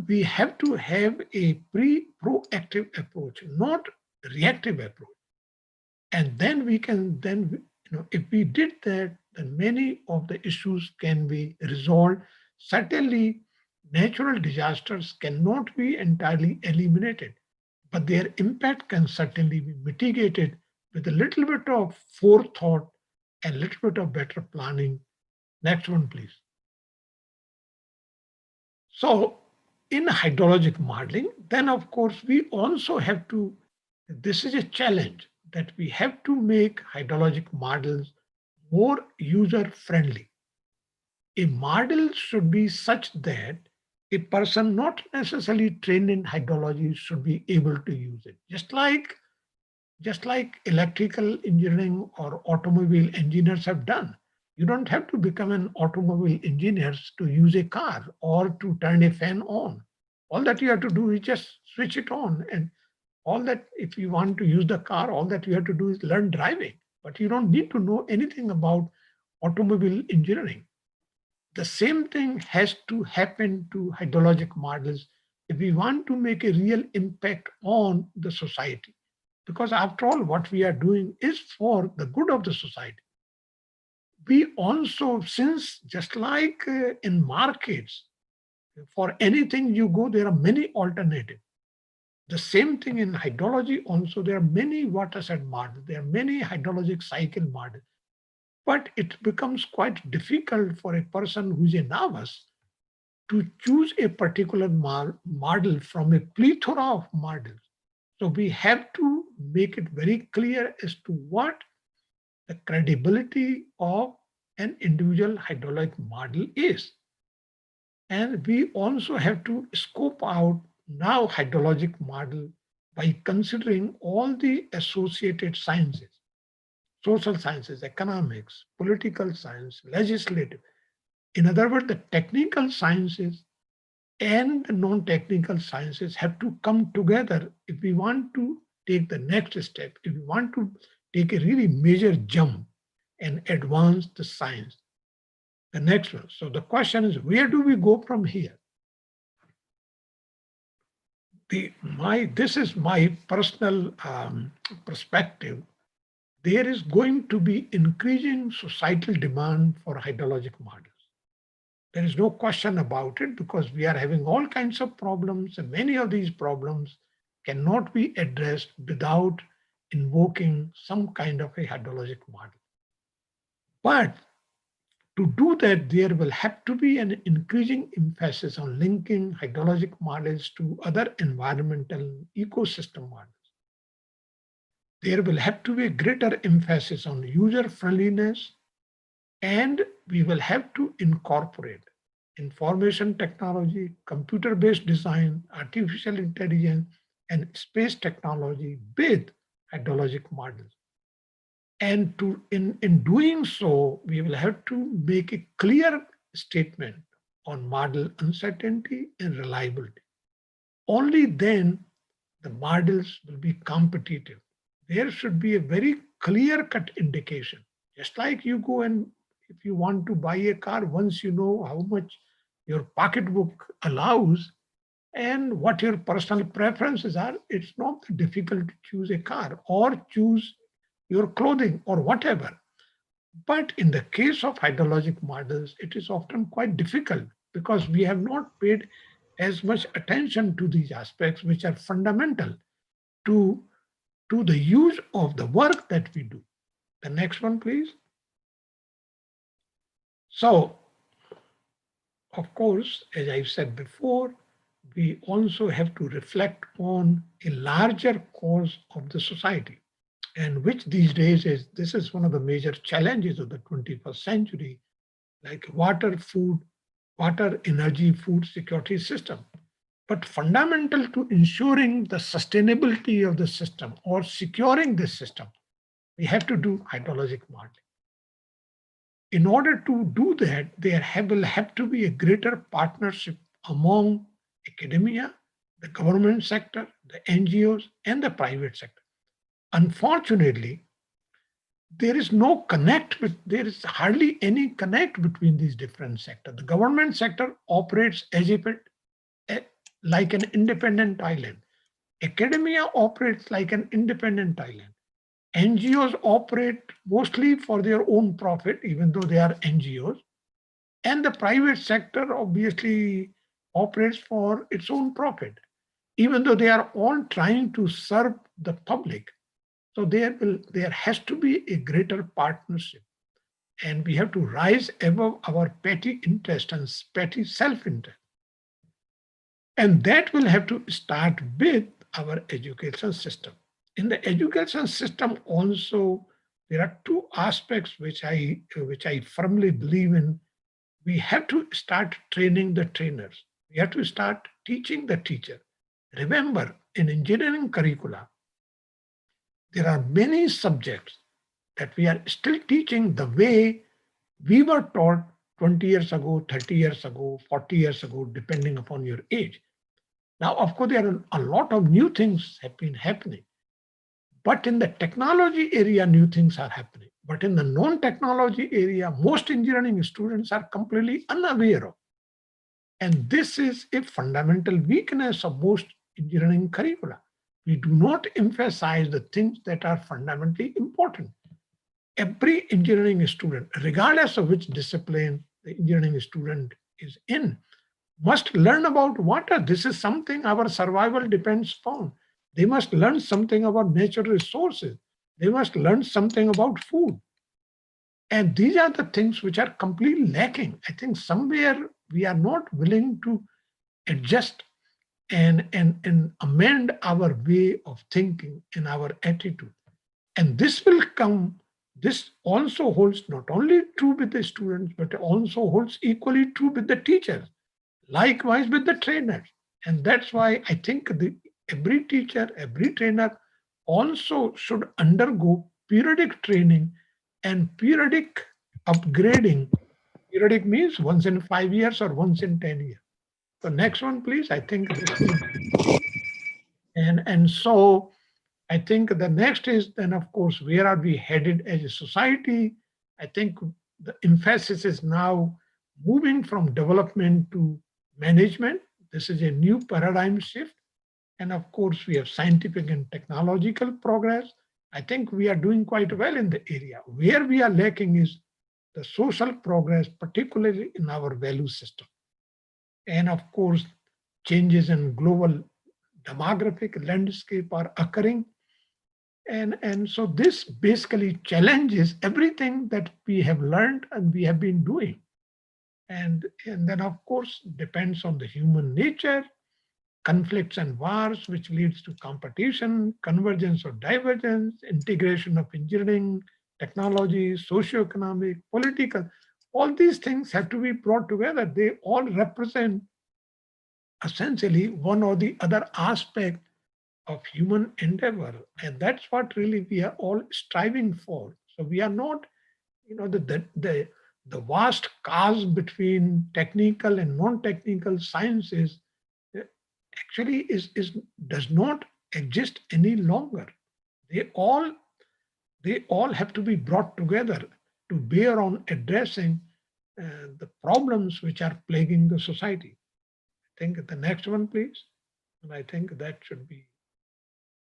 We have to have a proactive approach, not reactive approach. And then we can if we did that, then many of the issues can be resolved. Certainly, natural disasters cannot be entirely eliminated, but their impact can certainly be mitigated with a little bit of forethought and a little bit of better planning. Next one, please. So in hydrologic modeling, then of course we also have to, this is a challenge, that we have to make hydrologic models more user-friendly. A model should be such that a person not necessarily trained in hydrology should be able to use it. Just like electrical engineering or automobile engineers have done. You don't have to become an automobile engineer to use a car or to turn a fan on. All that you have to do is just switch it on, and all that, if you want to use the car, all that you have to do is learn driving, but you don't need to know anything about automobile engineering. The same thing has to happen to hydrologic models if we want to make a real impact on the society. Because after all, what we are doing is for the good of the society. We also, since just like in markets, for anything you go, there are many alternatives. The same thing in hydrology also, there are many watershed models, there are many hydrologic cycle models, but it becomes quite difficult for a person who's a novice to choose a particular model from a plethora of models. So we have to make it very clear as to what the credibility of an individual hydraulic model is. And we also have to scope out now hydrologic model by considering all the associated sciences, social sciences, economics, political science, legislative. In other words, the technical sciences and the non-technical sciences have to come together if we want to take the next step, if we want to take a really major jump and advance the science. The next one. So the question is, where do we go from here? This is my personal perspective. There is going to be increasing societal demand for hydrologic models. There is no question about it, because we are having all kinds of problems, and many of these problems cannot be addressed without invoking some kind of a hydrologic model. But to do that, there will have to be an increasing emphasis on linking hydrologic models to other environmental ecosystem models. There will have to be a greater emphasis on user-friendliness, and we will have to incorporate information technology, computer-based design, artificial intelligence, and space technology with hydrologic models. And in doing so, we will have to make a clear statement on model uncertainty and reliability. Only then the models will be competitive. There should be a very clear-cut indication. Just like you go and if you want to buy a car, once you know how much your pocketbook allows and what your personal preferences are, it's not difficult to choose a car or choose your clothing or whatever. But in the case of hydrologic models, it is often quite difficult because we have not paid as much attention to these aspects, which are fundamental to the use of the work that we do. The next one, please. So, of course, as I've said before, we also have to reflect on a larger cause of the society, and which these days is, this is one of the major challenges of the 21st century, like water, energy, food security system. But fundamental to ensuring the sustainability of the system or securing this system, we have to do hydrologic modeling. In order to do that, there will have to be a greater partnership among academia, the government sector, the NGOs, and the private sector. Unfortunately, there is there is hardly any connect between these different sectors. The government sector operates as if like an independent island. Academia operates like an independent island. NGOs operate mostly for their own profit, even though they are NGOs. And the private sector obviously operates for its own profit, even though they are all trying to serve the public. So there has to be a greater partnership, and we have to rise above our petty interest and petty self-interest. And that will have to start with our education system. In the education system also, there are two aspects which I firmly believe in. We have to start training the trainers. We have to start teaching the teacher. Remember, in engineering curricula, there are many subjects that we are still teaching the way we were taught 20 years ago, 30 years ago, 40 years ago, depending upon your age. Now, of course, there are a lot of new things have been happening. But in the technology area, new things are happening. But in the non-technology area, most engineering students are completely unaware of. And this is a fundamental weakness of most engineering curricula. We do not emphasize the things that are fundamentally important. Every engineering student, regardless of which discipline the engineering student is in, must learn about water. This is something our survival depends upon. They must learn something about natural resources. They must learn something about food. And these are the things which are completely lacking. I think somewhere we are not willing to adjust and amend our way of thinking and our attitude. And this will come, this also holds not only true with the students, but also holds equally true with the teachers, likewise with the trainers. And that's why I think every teacher, every trainer also should undergo periodic training and periodic upgrading. Periodic means once in 5 years or once in 10 years. So next one, please. I think this will, and so I think the next is then, of course, where are we headed as a society? I think the emphasis is now moving from development to management. This is a new paradigm shift. And of course, we have scientific and technological progress. I think we are doing quite well in the area. Where we are lacking is the social progress, particularly in our value system. And of course, changes in global demographic landscape are occurring. And so this basically challenges everything that we have learned and we have been doing. And then, of course, depends on the human nature, conflicts and wars, which leads to competition, convergence or divergence, integration of engineering, technology, socioeconomic, political. All these things have to be brought together. They all represent essentially one or the other aspect of human endeavor. And that's what really we are all striving for. So we are not, the vast chasm between technical and non-technical sciences actually does not exist any longer. They all have to be brought together to bear on addressing the problems which are plaguing the society. I think the next one, please. And I think that should be.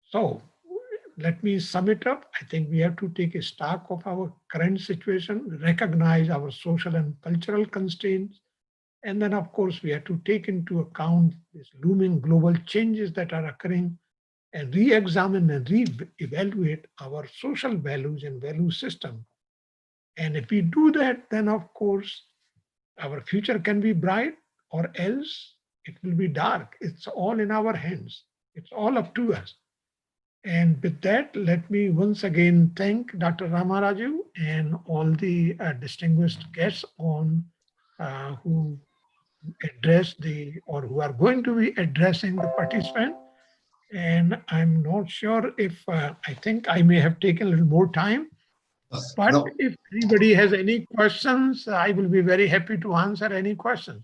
So let me sum it up. I think we have to take a stock of our current situation, recognize our social and cultural constraints, and then, of course, we have to take into account these looming global changes that are occurring and re-examine and re-evaluate our social values and value system. And if we do that, then, of course, our future can be bright, or else it will be dark. It's all in our hands. It's all up to us. And with that, let me once again thank Dr. Ramaraju and all the distinguished guests on who address or who are going to be addressing the participant. And I'm not sure if, I think I may have taken a little more time, but No. if anybody has any questions, I will be very happy to answer any questions.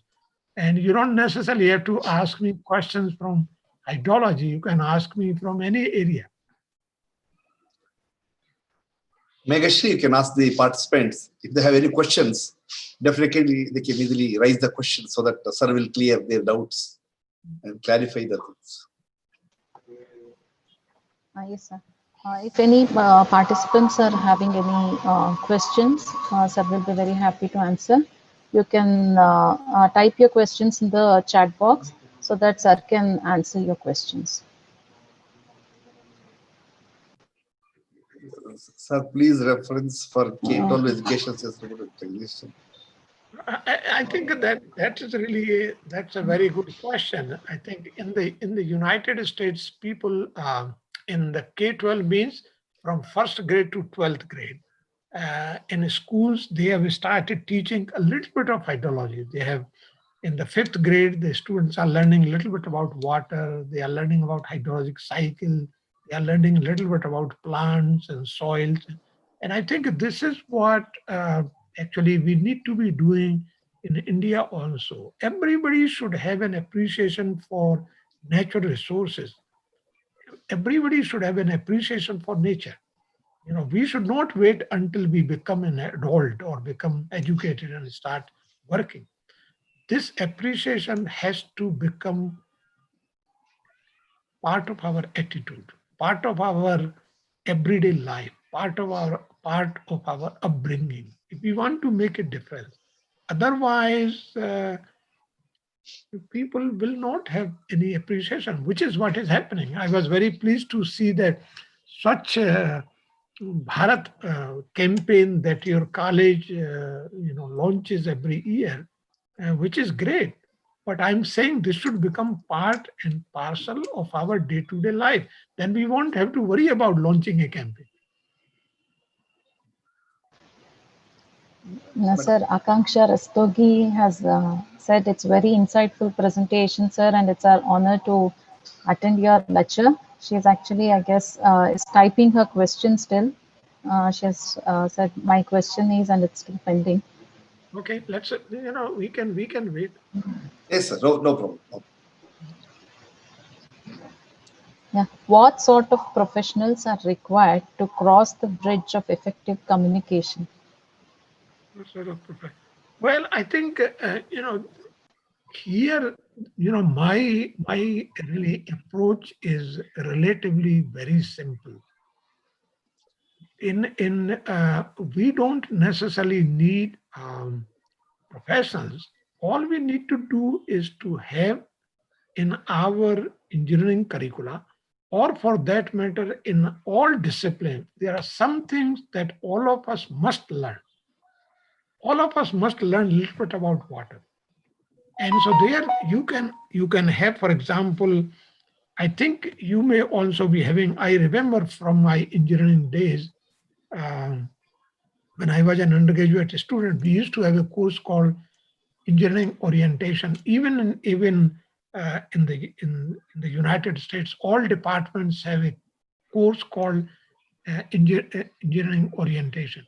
And you don't necessarily have to ask me questions from hydrology. You can ask me from any area. Megashri, you can ask the participants if they have any questions. Definitely, they can easily raise the question so that the sir will clear their doubts and clarify the things. Yes, sir. If any participants are having any questions, sir will be very happy to answer. You can type your questions in the chat box so that sir can answer your questions. Sir, please reference for K-12 education system regulation. I think that is really, that's a very good question. I think in the United States, people in the K-12 means from first grade to 12th grade. In schools, they have started teaching a little bit of hydrology. They have, in the 5th grade, the students are learning a little bit about water. They are learning about hydrologic cycle. They are learning a little bit about plants and soils. And I think this is what actually we need to be doing in India also. Everybody should have an appreciation for natural resources. Everybody should have an appreciation for nature. You know, we should not wait until we become an adult or become educated and start working. This appreciation has to become part of our attitude, part of our everyday life, part of our upbringing. If we want to make a difference, otherwise people will not have any appreciation, which is what is happening. I was very pleased to see that such Bharat campaign that your college launches every year, which is great. But I'm saying this should become part and parcel of our day-to-day life. Then we won't have to worry about launching a campaign. Sir, Akanksha Rastogi has said it's very insightful presentation, sir, and it's our honor to attend your lecture. She's actually, I guess, is typing her question still. She has said, my question is, and it's still pending. Okay, let's, we can wait. Yes, sir. No problem. No. Yeah. What sort of professionals are required to cross the bridge of effective communication? Well, I think, here, my really approach is relatively very simple. We don't necessarily need professionals. All we need to do is to have in our engineering curricula, or for that matter, in all disciplines, there are some things that all of us must learn. All of us must learn a little bit about water. And so there you can have, for example, I think you may also be having, I remember from my engineering days, when I was an undergraduate student, we used to have a course called engineering orientation. Even in the United States, all departments have a course called engineering orientation.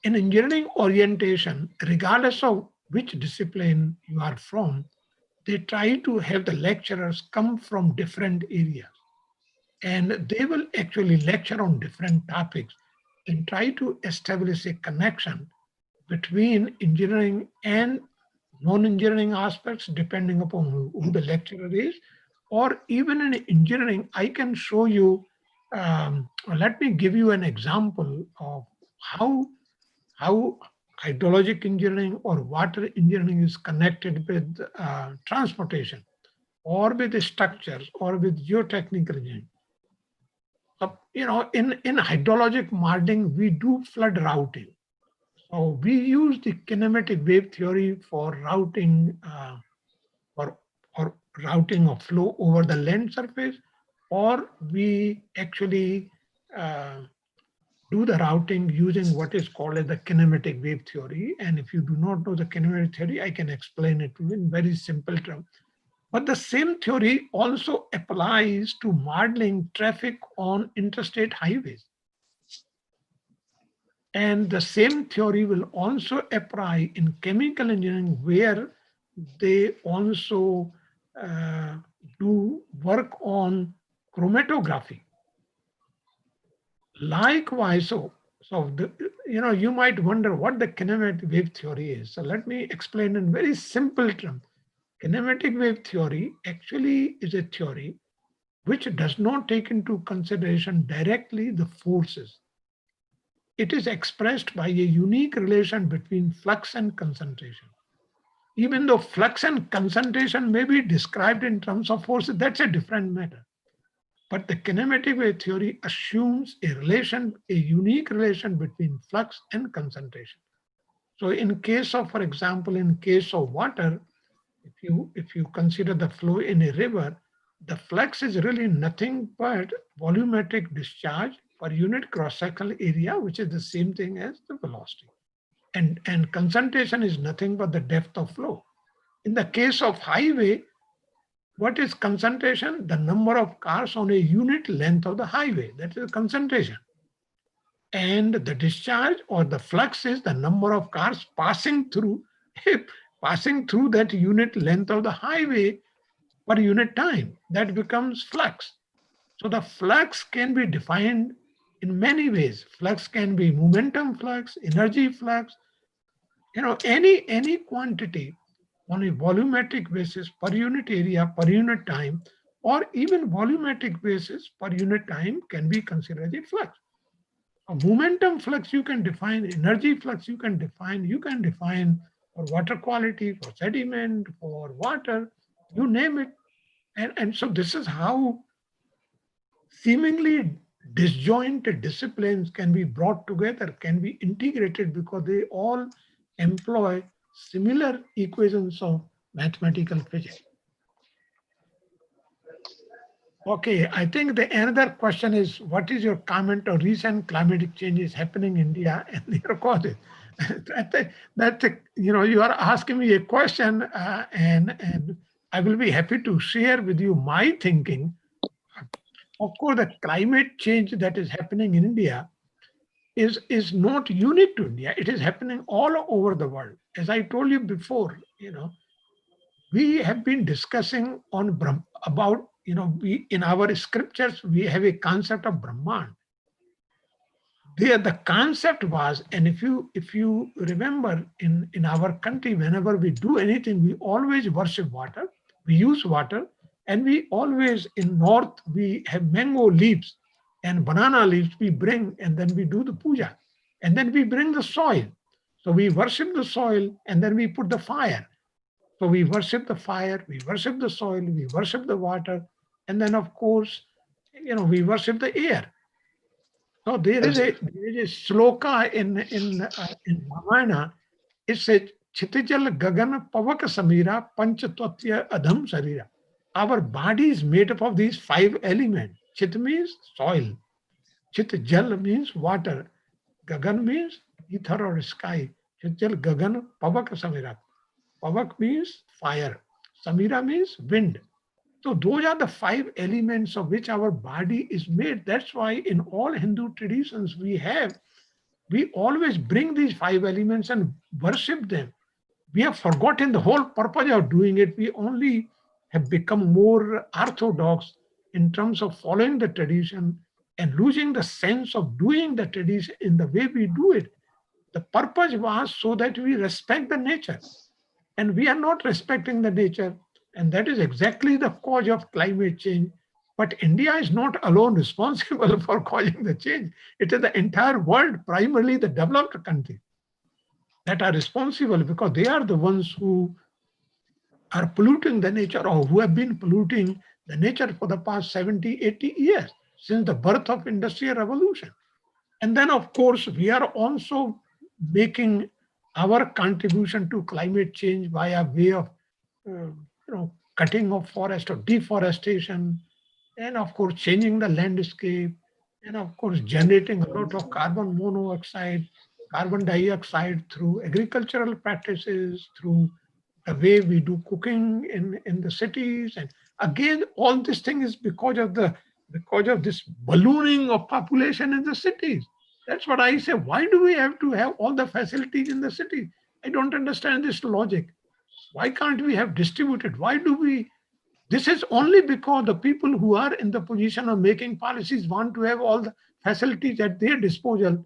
In engineering orientation, regardless of which discipline you are from, they try to have the lecturers come from different areas. And they will actually lecture on different topics and try to establish a connection between engineering and non-engineering aspects, depending upon who the lecturer is. Or even in engineering, I can show you, let me give you an example of how hydrologic engineering or water engineering is connected with transportation, or with the structures, or with geotechnical engineering. In hydrologic modeling, we do flood routing. So we use the kinematic wave theory for routing or routing of flow over the land surface, or we actually do the routing using what is called as the kinematic wave theory. And if you do not know the kinematic theory, I can explain it in very simple terms. But the same theory also applies to modeling traffic on interstate highways. And the same theory will also apply in chemical engineering, where they also do work on chromatography. Likewise, you might wonder what the kinematic wave theory is. So let me explain in very simple terms. Kinematic wave theory actually is a theory which does not take into consideration directly the forces. It is expressed by a unique relation between flux and concentration. Even though flux and concentration may be described in terms of forces, that's a different matter. But the kinematic wave theory assumes a unique relation between flux and concentration. So in case of, for example, in case of water, if you consider the flow in a river, the flux is really nothing but volumetric discharge per unit cross-sectional area, which is the same thing as the velocity. And concentration is nothing but the depth of flow. In the case of highway, what is concentration? The number of cars on a unit length of the highway. That is concentration. And the discharge or the flux is the number of cars passing through that unit length of the highway per unit time. That becomes flux. So the flux can be defined in many ways. Flux can be momentum flux, energy flux, any quantity on a volumetric basis per unit area, per unit time, or even volumetric basis per unit time can be considered a flux. A momentum flux you can define, energy flux you can define for water quality, for sediment, for water, you name it. And so this is how seemingly disjointed disciplines can be brought together, can be integrated, because they all employ similar equations of mathematical physics. Okay, I think the another question is, what is your comment on recent climatic changes happening in India and their causes? You are asking me a question, and I will be happy to share with you my thinking. Of course, the climate change that is happening in India is not unique to India. It is happening all over the world. As I told you before, we have been discussing about, in our scriptures, we have a concept of Brahman. There, the concept was, and if you remember, in our country, whenever we do anything, we always worship water, we use water, and we always, in North, we have mango leaves and banana leaves we bring, and then we do the puja. And then we bring the soil. So we worship the soil, and then we put the fire. So we worship the fire, we worship the soil, we worship the water, and then of course, we worship the air. So there is a sloka in Ramayana. It says, Chitijal Gagan Pavak Samira Panchatvatya Adham Sarira. Our body is made up of these 5 elements. Chit means soil. Chit Jal means water. Gagan means ether or sky. Chitijal Gagan Pavak Samira. Pavak means fire. Samira means wind. So those are the 5 elements of which our body is made. That's why in all Hindu traditions we always bring these 5 elements and worship them. We have forgotten the whole purpose of doing it. We only have become more orthodox in terms of following the tradition and losing the sense of doing the tradition in the way we do it. The purpose was so that we respect the nature. And we are not respecting the nature. And that is exactly the cause of climate change. But India is not alone responsible for causing the change. It is the entire world, primarily the developed countries, that are responsible, because they are the ones who are polluting the nature, or who have been polluting the nature for the past 70, 80 years, since the birth of Industrial Revolution. And then, of course, we are also making our contribution to climate change by a way of cutting of forest or deforestation, and of course changing the landscape, and of course generating a lot of carbon monoxide, carbon dioxide through agricultural practices, through the way we do cooking in the cities. And again, all this thing is because of this ballooning of population in the cities. That's what I say. Why do we have to have all the facilities in the city? I don't understand this logic. Why can't we have distributed? Why do we? This is only because the people who are in the position of making policies want to have all the facilities at their disposal.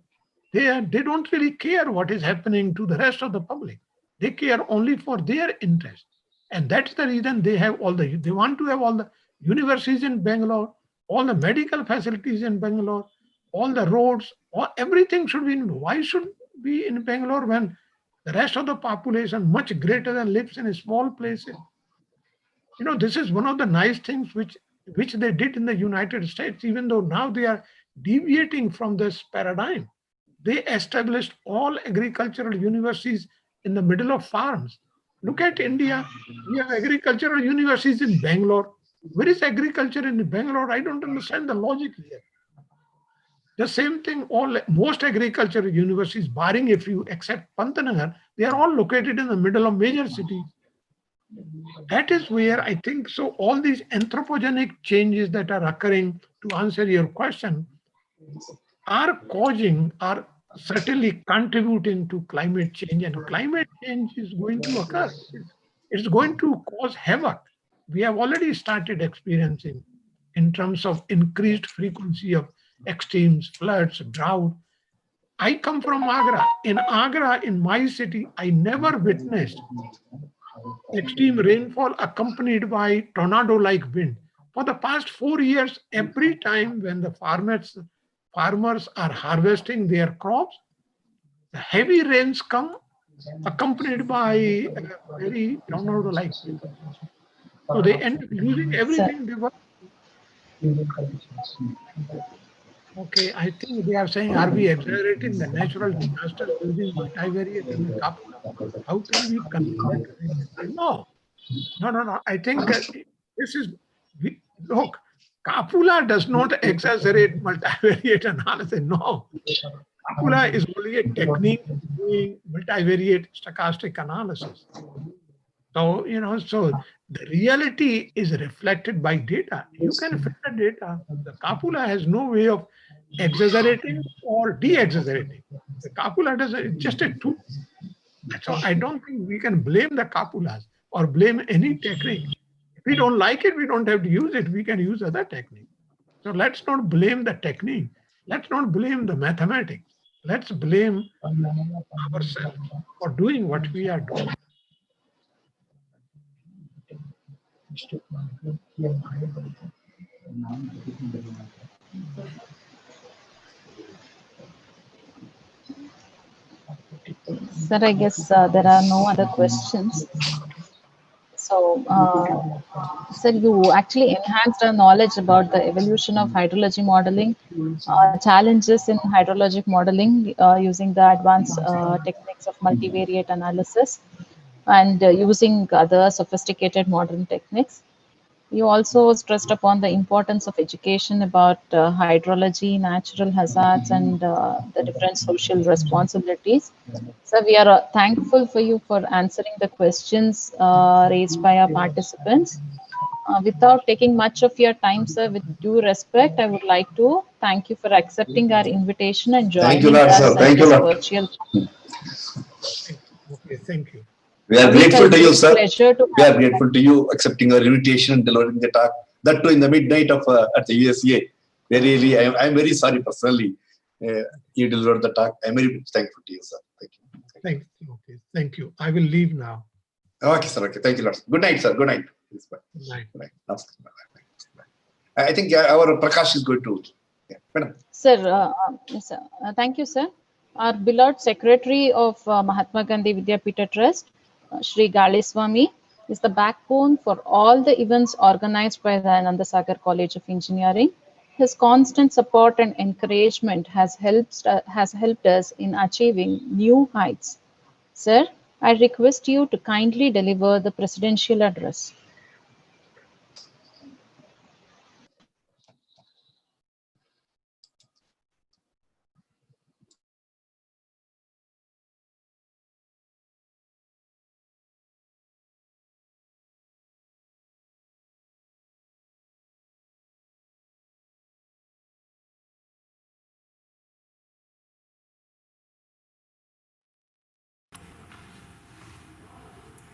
They don't really care what is happening to the rest of the public. They care only for their interest. And that's the reason they want to have all the universities in Bangalore, all the medical facilities in Bangalore, all the roads, everything should be in. Why should be in Bangalore when the rest of the population, much greater than, lives in small places? This is one of the nice things which they did in the United States, even though now they are deviating from this paradigm. They established all agricultural universities in the middle of farms. Look at India. We have agricultural universities in Bangalore. Where is agriculture in Bangalore? I don't understand the logic here. The same thing, most agricultural universities, barring a few, except Pantanagar, they are all located in the middle of major cities. That is where I think, so all these anthropogenic changes that are occurring, to answer your question, are certainly contributing to climate change, and climate change is going to occur. It's going to cause havoc. We have already started experiencing in terms of increased frequency of extremes, floods, drought. I come from Agra. In Agra, in my city, I never witnessed extreme rainfall accompanied by tornado-like wind. For the past 4 years, every time when the farmers are harvesting their crops, the heavy rains come accompanied by very tornado-like wind. So they end up losing everything they were. Okay, I think they are saying, are we exaggerating the natural disaster using multivariate and the Kapula? How can we convert? No. I think this is, look, Kapula does not exaggerate multivariate analysis. No. Kapula is only a technique doing multivariate stochastic analysis. So, so the reality is reflected by data. You can fit the data. The Kapula has no way of exaggerating or de-exaggerating. The Kapula does it's just a tool. So I don't think we can blame the Kapulas or blame any technique. If we don't like it, we don't have to use it. We can use other technique. So let's not blame the technique. Let's not blame the mathematics. Let's blame ourselves for doing what we are doing. Sir, I guess there are no other questions. So, sir, you actually enhanced our knowledge about the evolution of hydrology modeling, challenges in hydrologic modeling using the advanced techniques of multivariate analysis and using other sophisticated modern techniques. You also stressed upon the importance of education about hydrology, natural hazards, and the different social responsibilities. So we are thankful for you for answering the questions raised by our participants. Without taking much of your time, sir, with due respect, I would like to thank you for accepting our invitation and joining us in this virtual. Okay, thank you. We are grateful to you, sir. We are grateful to you accepting our invitation and delivering the talk. That too in the midnight of at the USA. Really, I'm very sorry personally. You delivered the talk. I'm very thankful to you, sir. Thank you. Thank you. Okay, thank you. I will leave now. Okay, sir. Okay, thank you, Lord. Good night, sir. Good night. Good night. Good night. I think our Prakash is going to. Yeah, madam. Sir, yes, sir. Thank you, sir. Our beloved Secretary of Mahatma Gandhi Vidyapita Trust, Shri Galiswamy, is the backbone for all the events organized by the Anandasagar College of Engineering. His constant support and encouragement has helped us in achieving new heights. Sir, I request you to kindly deliver the presidential address.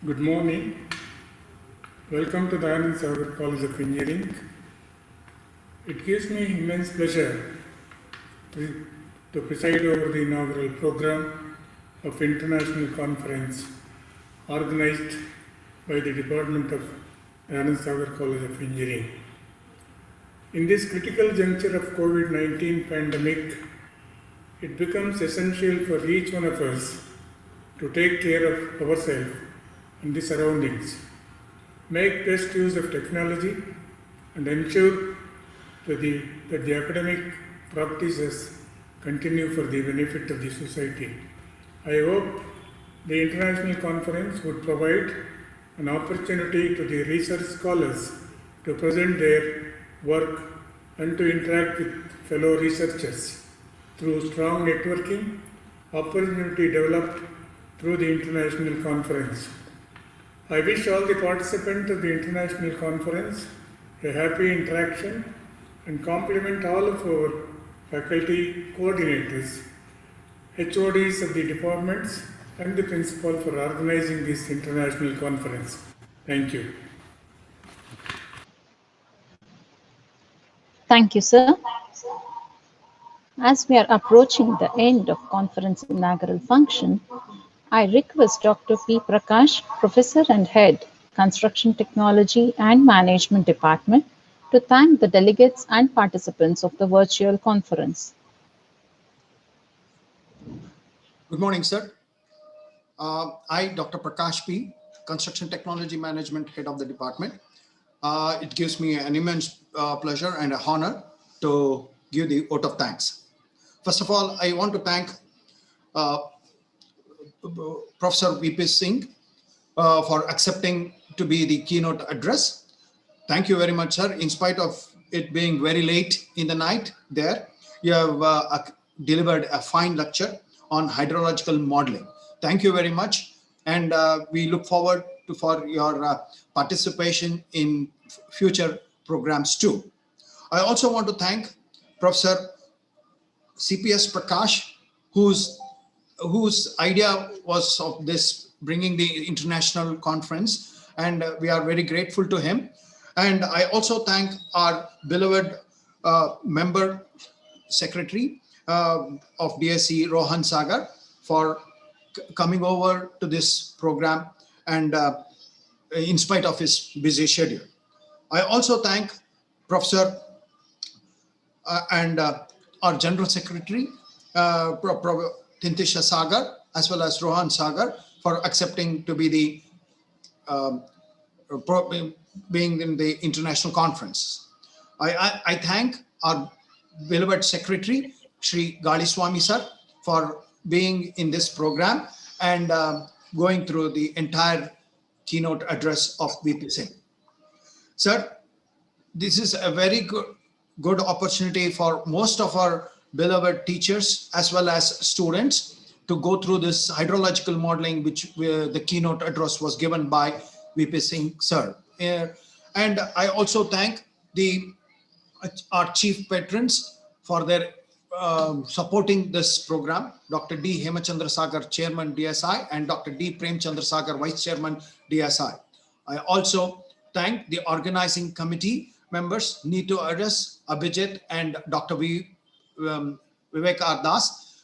Good morning. Welcome to the Anand Sagar College of Engineering. It gives me immense pleasure to preside over the inaugural program of International Conference organized by the Department of Anand Sagar College of Engineering. In this critical juncture of COVID-19 pandemic, it becomes essential for each one of us to take care of ourselves and the surroundings, make best use of technology, and ensure that the academic practices continue for the benefit of the society. I hope the international conference would provide an opportunity to the research scholars to present their work and to interact with fellow researchers through strong networking opportunity developed through the international conference. I wish all the participants of the international conference a happy interaction and compliment all of our faculty coordinators, HODs of the departments, and the principal for organizing this international conference. Thank you. Thank you, sir. As we are approaching the end of conference inaugural function, I request Dr. P. Prakash, Professor and Head, Construction Technology and Management Department, to thank the delegates and participants of the virtual conference. Good morning, sir. I, Dr. Prakash P., Construction Technology Management Head of the department. It gives me an immense pleasure and an honor to give the vote of thanks. First of all, I want to thank Professor V.P. Singh for accepting to be the keynote address. Thank you very much, sir. In spite of it being very late in the night there, you have delivered a fine lecture on hydrological modeling. Thank you very much. And we look forward for your participation in future programs too. I also want to thank Professor CPS Prakash, whose idea was of this bringing the international conference, and we are very grateful to him. And I also thank our beloved member secretary of DSE, Rohan Sagar, for coming over to this program and in spite of his busy schedule. I also thank Professor and our General Secretary, Tintisha Sagar, as well as Rohan Sagar, for accepting to be the being in the international conference. I thank our beloved Secretary, Shri Galiswamy sir, for being in this program and going through the entire keynote address of V.P. Singh. Sir, this is a very good opportunity for most of our beloved teachers as well as students to go through this hydrological modeling, which the keynote address was given by V.P. Singh sir. And I also thank our chief patrons for their supporting this program, Dr. D. Hemachandra Sagar, Chairman DSI, and Dr. D. Premchandra Sagar, Vice Chairman DSI. I also thank the organizing committee members, Neetu Aras, Abhijit, and Dr. Vivek R. Das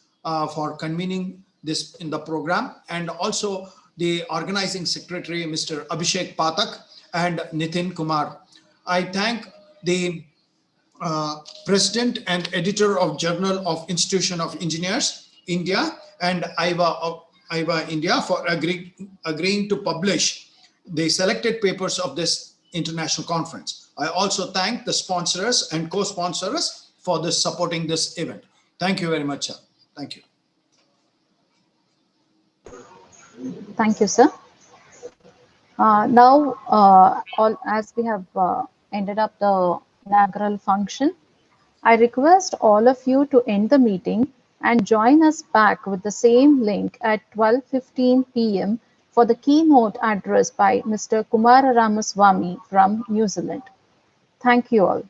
for convening this in the program, and also the organizing secretary, Mr. Abhishek Pathak, and Nitin Kumar. I thank the President and Editor of Journal of Institution of Engineers, India, and IVA India for agreeing to publish the selected papers of this international conference. I also thank the sponsors and co-sponsors for this supporting this event. Thank you very much, sir. Thank you. Thank you, sir. Now, as we have ended up the inaugural function, I request all of you to end the meeting and join us back with the same link at 12:15 p.m. for the keynote address by Mr. Kumara Ramaswamy from New Zealand. Thank you all.